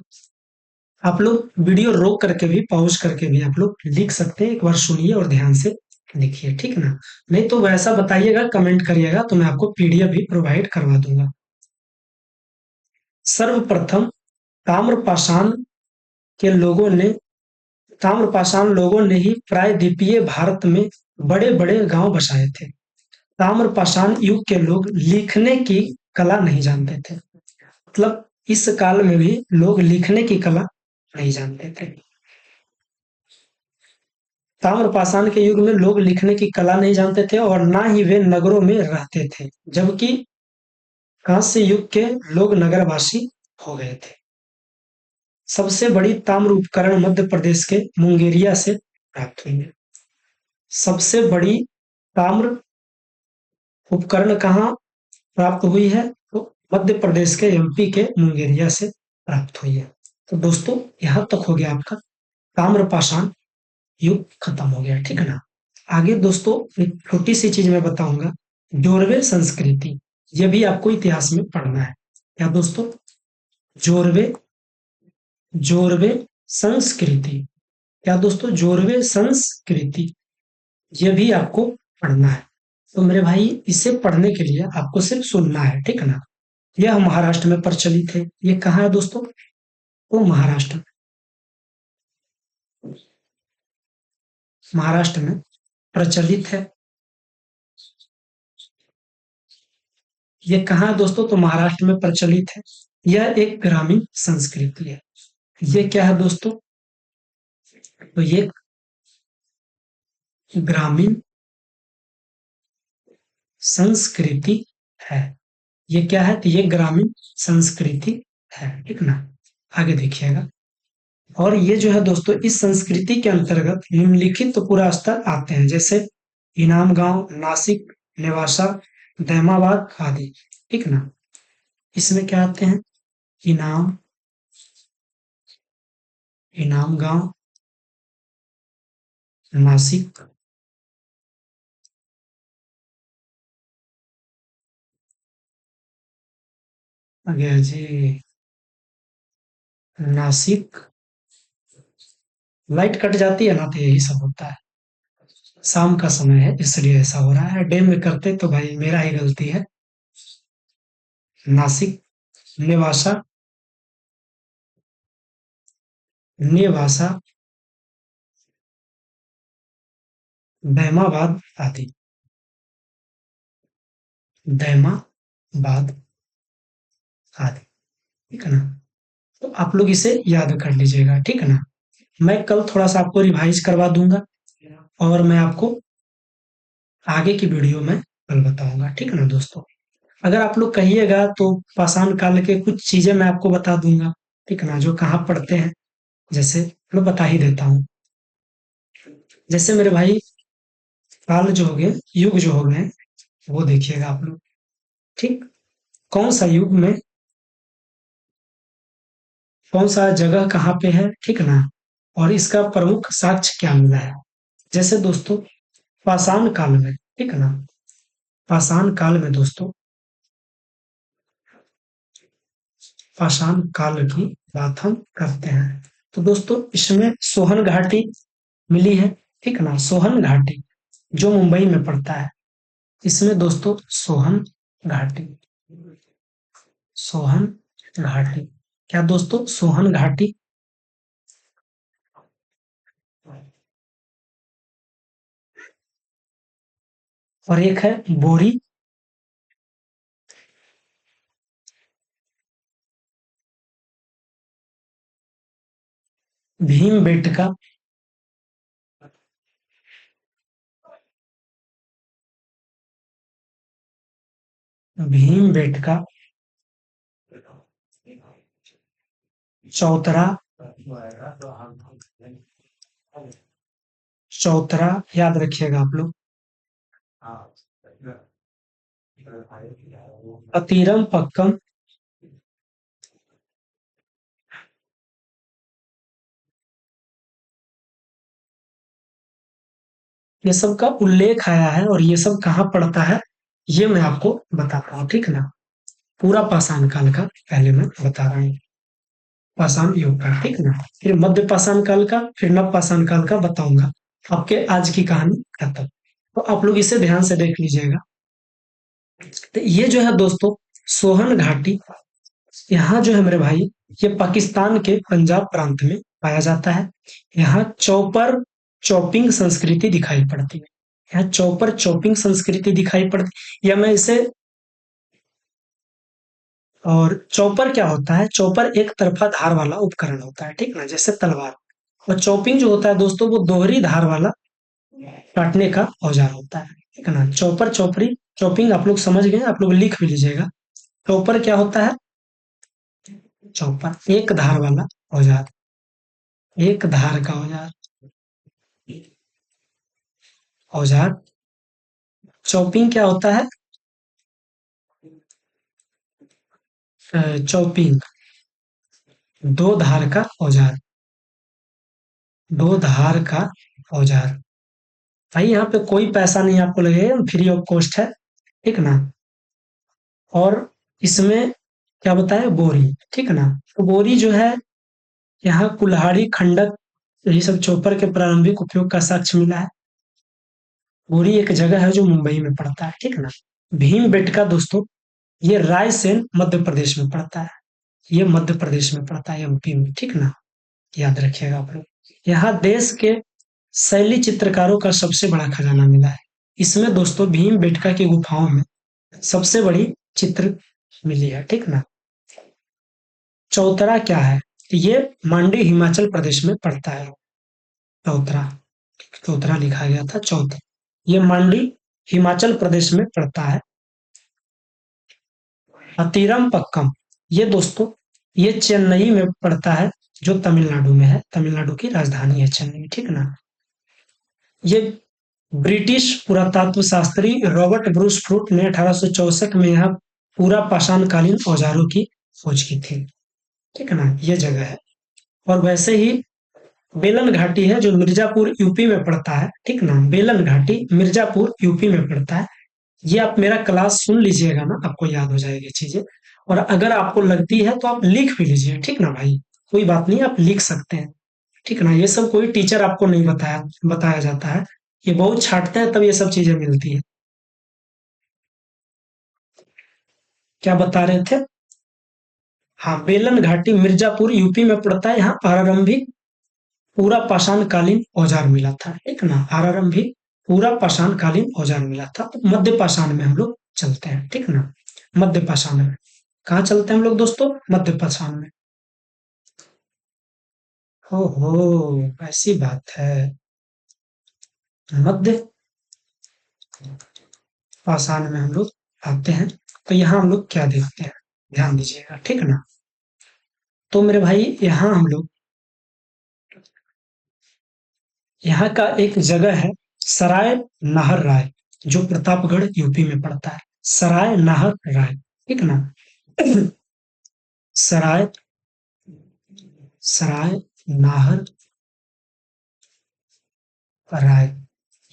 आप लोग वीडियो रोक करके भी, पॉज करके भी आप लोग लिख सकते हैं, एक बार सुनिए और ध्यान से लिखिए, ठीक ना। नहीं तो वैसा बताइएगा, कमेंट करिएगा, तो मैं आपको पीडीएफ भी प्रोवाइड करवा दूंगा। सर्वप्रथम ताम्रपाषाण के लोगों ने ताम्रपाषाण लोगों ने ही प्रायद्वीपीय भारत में बड़े बड़े गांव बसाए थे। ताम्रपाषाण युग के लोग लिखने की कला नहीं जानते थे, मतलब इस काल में भी लोग लिखने की कला नहीं जानते थे। ताम्रपाषाण के युग में लोग लिखने की कला नहीं जानते थे और ना ही वे नगरों में रहते थे, जबकि कांस्य युग के लोग नगरवासी हो गए थे। सबसे बड़ी ताम्र उपकरण मध्य प्रदेश के मुंगेरिया से प्राप्त हुई है। सबसे बड़ी ताम्र उपकरण कहाँ प्राप्त हुई है? तो मध्य प्रदेश के एमपी के मुंगेरिया से प्राप्त हुई है। तो दोस्तों यहाँ तक हो गया आपका ताम्रपाषाण युग खत्म हो गया, ठीक है ना। आगे दोस्तों एक छोटी सी चीज मैं बताऊंगा, जोरवे संस्कृति। ये भी आपको इतिहास में पढ़ना है। क्या दोस्तों? जोरवे जोरवे संस्कृति। क्या दोस्तों? जोरवे संस्कृति, ये भी आपको पढ़ना है। तो मेरे भाई इसे पढ़ने के लिए आपको सिर्फ सुनना है, ठीक है ना। यह महाराष्ट्र में प्रचलित है। ये कहाँ है दोस्तों? वो महाराष्ट्र, महाराष्ट्र में प्रचलित है। ये कहाँ है दोस्तों? तो महाराष्ट्र में प्रचलित है। यह एक ग्रामीण संस्कृति है। ये क्या है दोस्तों? तो ये ग्रामीण संस्कृति है। ये क्या है? तो ये ग्रामीण संस्कृति है, ठीक ना। आगे देखिएगा। और ये जो है दोस्तों, इस संस्कृति के अंतर्गत निम्नलिखित तो पूरा स्तर आते हैं, जैसे इनाम गांव, नासिक, नेवासा, दैमाबाद आदि, ठीक ना। इसमें क्या आते हैं? इनाम, इनाम गांव, नासिक, आ गया जी, नासिक। लाइट कट जाती है ना, तो यही सब होता है। शाम का समय है इसलिए ऐसा हो रहा है। डे में करते तो भाई मेरा ही गलती है। नासिक, नेवासा, नेवासा, दैमाबाद आदि, दैमाबाद आदि, ठीक है ना। तो आप लोग इसे याद कर लीजिएगा, ठीक है ना। मैं कल थोड़ा सा आपको रिवाइज करवा दूंगा और मैं आपको आगे की वीडियो में कल बताऊंगा, ठीक है ना दोस्तों। अगर आप लोग कहिएगा तो पाषाण काल के कुछ चीजें मैं आपको बता दूंगा, ठीक है ना, जो कहाँ पढ़ते हैं। जैसे मैं बता ही देता हूँ। जैसे मेरे भाई काल जो हो गए, युग जो हो गए, वो देखिएगा आप लोग, ठीक। कौन सा युग में कौन सा जगह कहाँ पे है, ठीक ना। और इसका प्रमुख साक्ष्य क्या मिला है। जैसे दोस्तों पाषाण काल में, ठीक है ना, पाषाण काल में दोस्तों, पाषाण काल की बात हम करते हैं तो दोस्तों इसमें सोहन घाटी मिली है, ठीक ना। सोहन घाटी जो मुंबई में पड़ता है, इसमें दोस्तों सोहन घाटी, सोहन घाटी। क्या दोस्तों? सोहन घाटी। और एक है बोरी, भीमबेटका, भीमबेटका, चौतरा, चौतरा याद रखिएगा आप लोग। अतीरम पक्कम, ये सब का उल्लेख आया है और ये सब कहाँ पड़ता है, ये मैं आपको बताता हूँ, ठीक है ना। पूरा पाषाण काल का पहले मैं बता रहा हूँ, पाषाण युग का, ठीक है ना। फिर मध्य पाषाण काल का, फिर नव पाषाण काल का बताऊंगा। आपके आज की कहानी खत्म। तो आप लोग इसे ध्यान से देख लीजिएगा। तो ये जो है दोस्तों, सोहन घाटी, यहाँ जो है मेरे भाई, ये पाकिस्तान के पंजाब प्रांत में पाया जाता है। यहाँ चौपर चॉपिंग संस्कृति दिखाई पड़ती है। यहाँ चौपर चॉपिंग संस्कृति दिखाई पड़ती, या मैं इसे, और चॉपर क्या होता है, चॉपर एक तरफा धार वाला उपकरण होता है, ठीक ना, जैसे तलवार। और चॉपिंग जो होता है दोस्तों, वो दोहरी धार वाला काटने का औजार होता है, ठीक है ना। चॉपर चौपरी चॉपिंग आप लोग समझ गए, आप लोग लिख भी लीजिएगा। चॉपर क्या होता है, चौपर एक धार वाला औजार, एक धार का औजार, औजार। चॉपिंग क्या होता है, चॉपिंग दो धार का औजार, दो धार का औजार। भाई यहाँ पे कोई पैसा नहीं आपको लगेगा, फ्री ऑफ कॉस्ट है, ठीक ना। और इसमें क्या बताया, बोरी, ठीक है ना। तो बोरी जो है, यहाँ कुल्हाड़ी खंडक, यही सब चौपर के प्रारंभिक उपयोग का साक्ष्य मिला है। बोरी एक जगह है जो मुंबई में पड़ता है, ठीक है ना। भीमबेटका दोस्तों, ये रायसेन मध्य प्रदेश में पड़ता है। ये मध्य प्रदेश में पड़ता है, एमपी में, ठीक ना। याद रखिएगा आप लोग। यहाँ देश के शैली चित्रकारों का सबसे बड़ा खजाना मिला है। इसमें दोस्तों भीमबेटका की गुफाओं में सबसे बड़ी चित्र मिली है, ठीक ना। चौतरा क्या है, ये मांडी हिमाचल प्रदेश में पड़ता है। चौतरा, चौतरा लिखा गया था, चौतरा, ये मांडी हिमाचल प्रदेश में पड़ता है। अतीरम पक्कम, ये दोस्तों, ये चेन्नई में पड़ता है, जो तमिलनाडु में है। तमिलनाडु की राजधानी है चेन्नई, ठीक ना। ये ब्रिटिश पुरातत्व शास्त्री रॉबर्ट ब्रूस फ्रूट ने 1864 में यहाँ पूरा पाषाणकालीन औजारों की खोज की थी, ठीक है ना। ये जगह है। और वैसे ही बेलन घाटी है, जो मिर्जापुर यूपी में पड़ता है, ठीक ना। बेलन घाटी मिर्जापुर यूपी में पड़ता है। ये आप मेरा क्लास सुन लीजिएगा ना, आपको याद हो जाएगी चीजें। और अगर आपको लगती है तो आप लिख भी लीजिए, ठीक ना भाई। कोई बात नहीं, आप लिख सकते हैं, ठीक ना। ये सब कोई टीचर आपको नहीं बताया जाता है। ये बहुत छांटते हैं तब ये सब चीजें मिलती है। क्या बता रहे थे, हाँ, बेलन घाटी मिर्जापुर यूपी में पड़ता है। यहाँ प्रारंभिक पूरा पाषाणकालीन औजार मिला था, ठीक ना। आरंभिक पूरा पाषाणकालीन औजार मिला था। तो मध्य पाषाण में हम लोग चलते हैं, ठीक ना। मध्य पाषाण में कहाँ चलते हैं हम लोग दोस्तों, मध्य पाषाण में। ओहो, ऐसी बात है। मध्य पाषाण में हम लोग आते हैं। तो यहाँ हम लोग क्या देखते हैं, ध्यान दीजिएगा, ठीक है ना। तो मेरे भाई, यहाँ हम लोग, यहाँ का एक जगह है सराय नाहर राय, जो प्रतापगढ़ यूपी में पड़ता है। सराय नाहर राय, ठीक ना। सराय, सराय नाहर राय,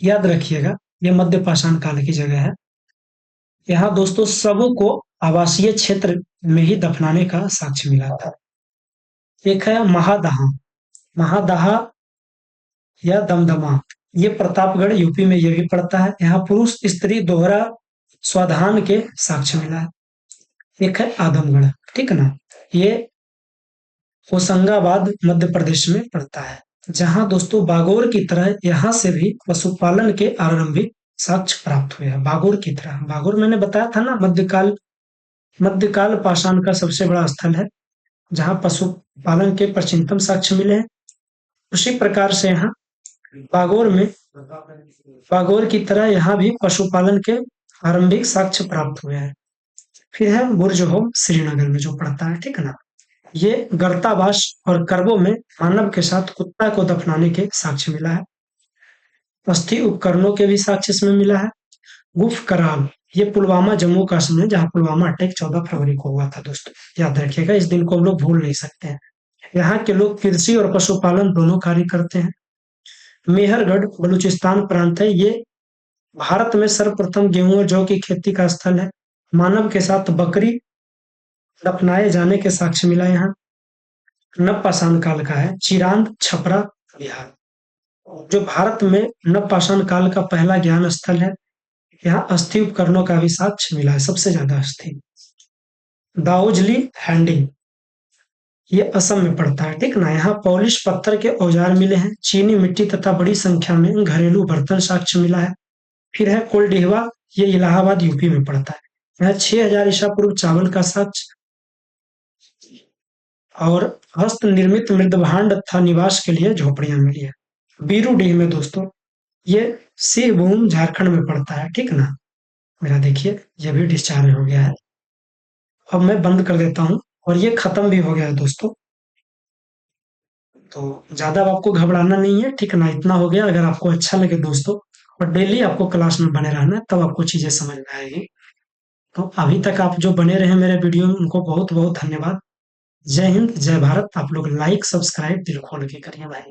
याद रखिएगा। ये मध्य पाषाण काल की जगह है। यहाँ दोस्तों सबों को आवासीय क्षेत्र में ही दफनाने का साक्ष्य मिला था। एक है महादहा, महादहा या दमदमा, ये प्रतापगढ़ यूपी में ये भी पड़ता है। यहाँ पुरुष स्त्री दोहरा स्वाधान के साक्ष्य मिला है। एक है आदमगढ़, ठीक है ना। ये होशंगाबाद मध्य प्रदेश में पड़ता है। जहां दोस्तों बागोर की तरह यहाँ से भी पशुपालन के आरंभिक साक्ष्य प्राप्त हुए हैं। बागोर की तरह, बागोर मैंने बताया था ना, मध्यकाल पाषाण का सबसे बड़ा स्थल है, जहाँ पशुपालन के प्राचीनतम साक्ष्य मिले हैं। उसी प्रकार से यहाँ बागोर में बागोर की तरह यहाँ भी पशुपालन के आरंभिक साक्ष्य प्राप्त हुए हैं। फिर है बुर्ज होम श्रीनगर में जो पड़ता है, ठीक है ना। ये गर्तावास और करबों में मानव के साथ कुत्ता को दफनाने के साक्ष्य मिला है। अस्थि उपकरणों के भी साक्ष्य इसमें मिला है। गुफ कराल, ये पुलवामा जम्मू कश्मीर जहाँ पुलवामा अटैक 14 फरवरी को हुआ था दोस्तों, याद रखिएगा, इस दिन को हम लोग भूल नहीं सकते हैं। यहाँ के लोग कृषि और पशुपालन दोनों कार्य करते हैं। मेहरगढ़ बलूचिस्तान प्रांत है, ये भारत में सर्वप्रथम गेहूं और जौ की खेती का स्थल है। मानव के साथ बकरी दफनाए जाने के साक्ष्य मिला यहाँ। नवपाषाण काल का है, चिरांद छपरा बिहार, जो भारत में नवपाषाण काल का पहला ज्ञान स्थल है। यहाँ अस्थि उपकरणों का भी साक्ष्य मिला है, सबसे ज्यादा अस्थि। दाऊजली हैंडिंग, ये असम में पड़ता है, ठीक ना। यहाँ पॉलिश पत्थर के औजार मिले हैं। चीनी मिट्टी तथा बड़ी संख्या में घरेलू बर्तन साक्ष्य मिला है। फिर है कोलडिहवा, ये इलाहाबाद यूपी में पड़ता है। यहाँ 6000 ईसा पूर्व चावल का साक्ष्य। और हस्त निर्मित मृदभांड तथा निवास के लिए झोपड़ियां मिली है। बीरूडीह में दोस्तों, ये सिंहभूम झारखंड में पड़ता है, ठीक ना। मेरा देखिए ये भी डिस्चार्ज हो गया है। अब मैं बंद कर देता हूँ और ये खत्म भी हो गया है दोस्तों। तो ज्यादा अब आपको घबराना नहीं है, ठीक ना। इतना हो गया। अगर आपको अच्छा लगे दोस्तों और डेली आपको क्लास में बने रहना है, तब आपको चीजें समझ में आएगी। तो अभी तक आप जो बने रहे मेरे वीडियो में, उनको बहुत बहुत धन्यवाद। जय हिंद, जय भारत। आप लोग लाइक सब्सक्राइब दिल खोल के करिए भाई।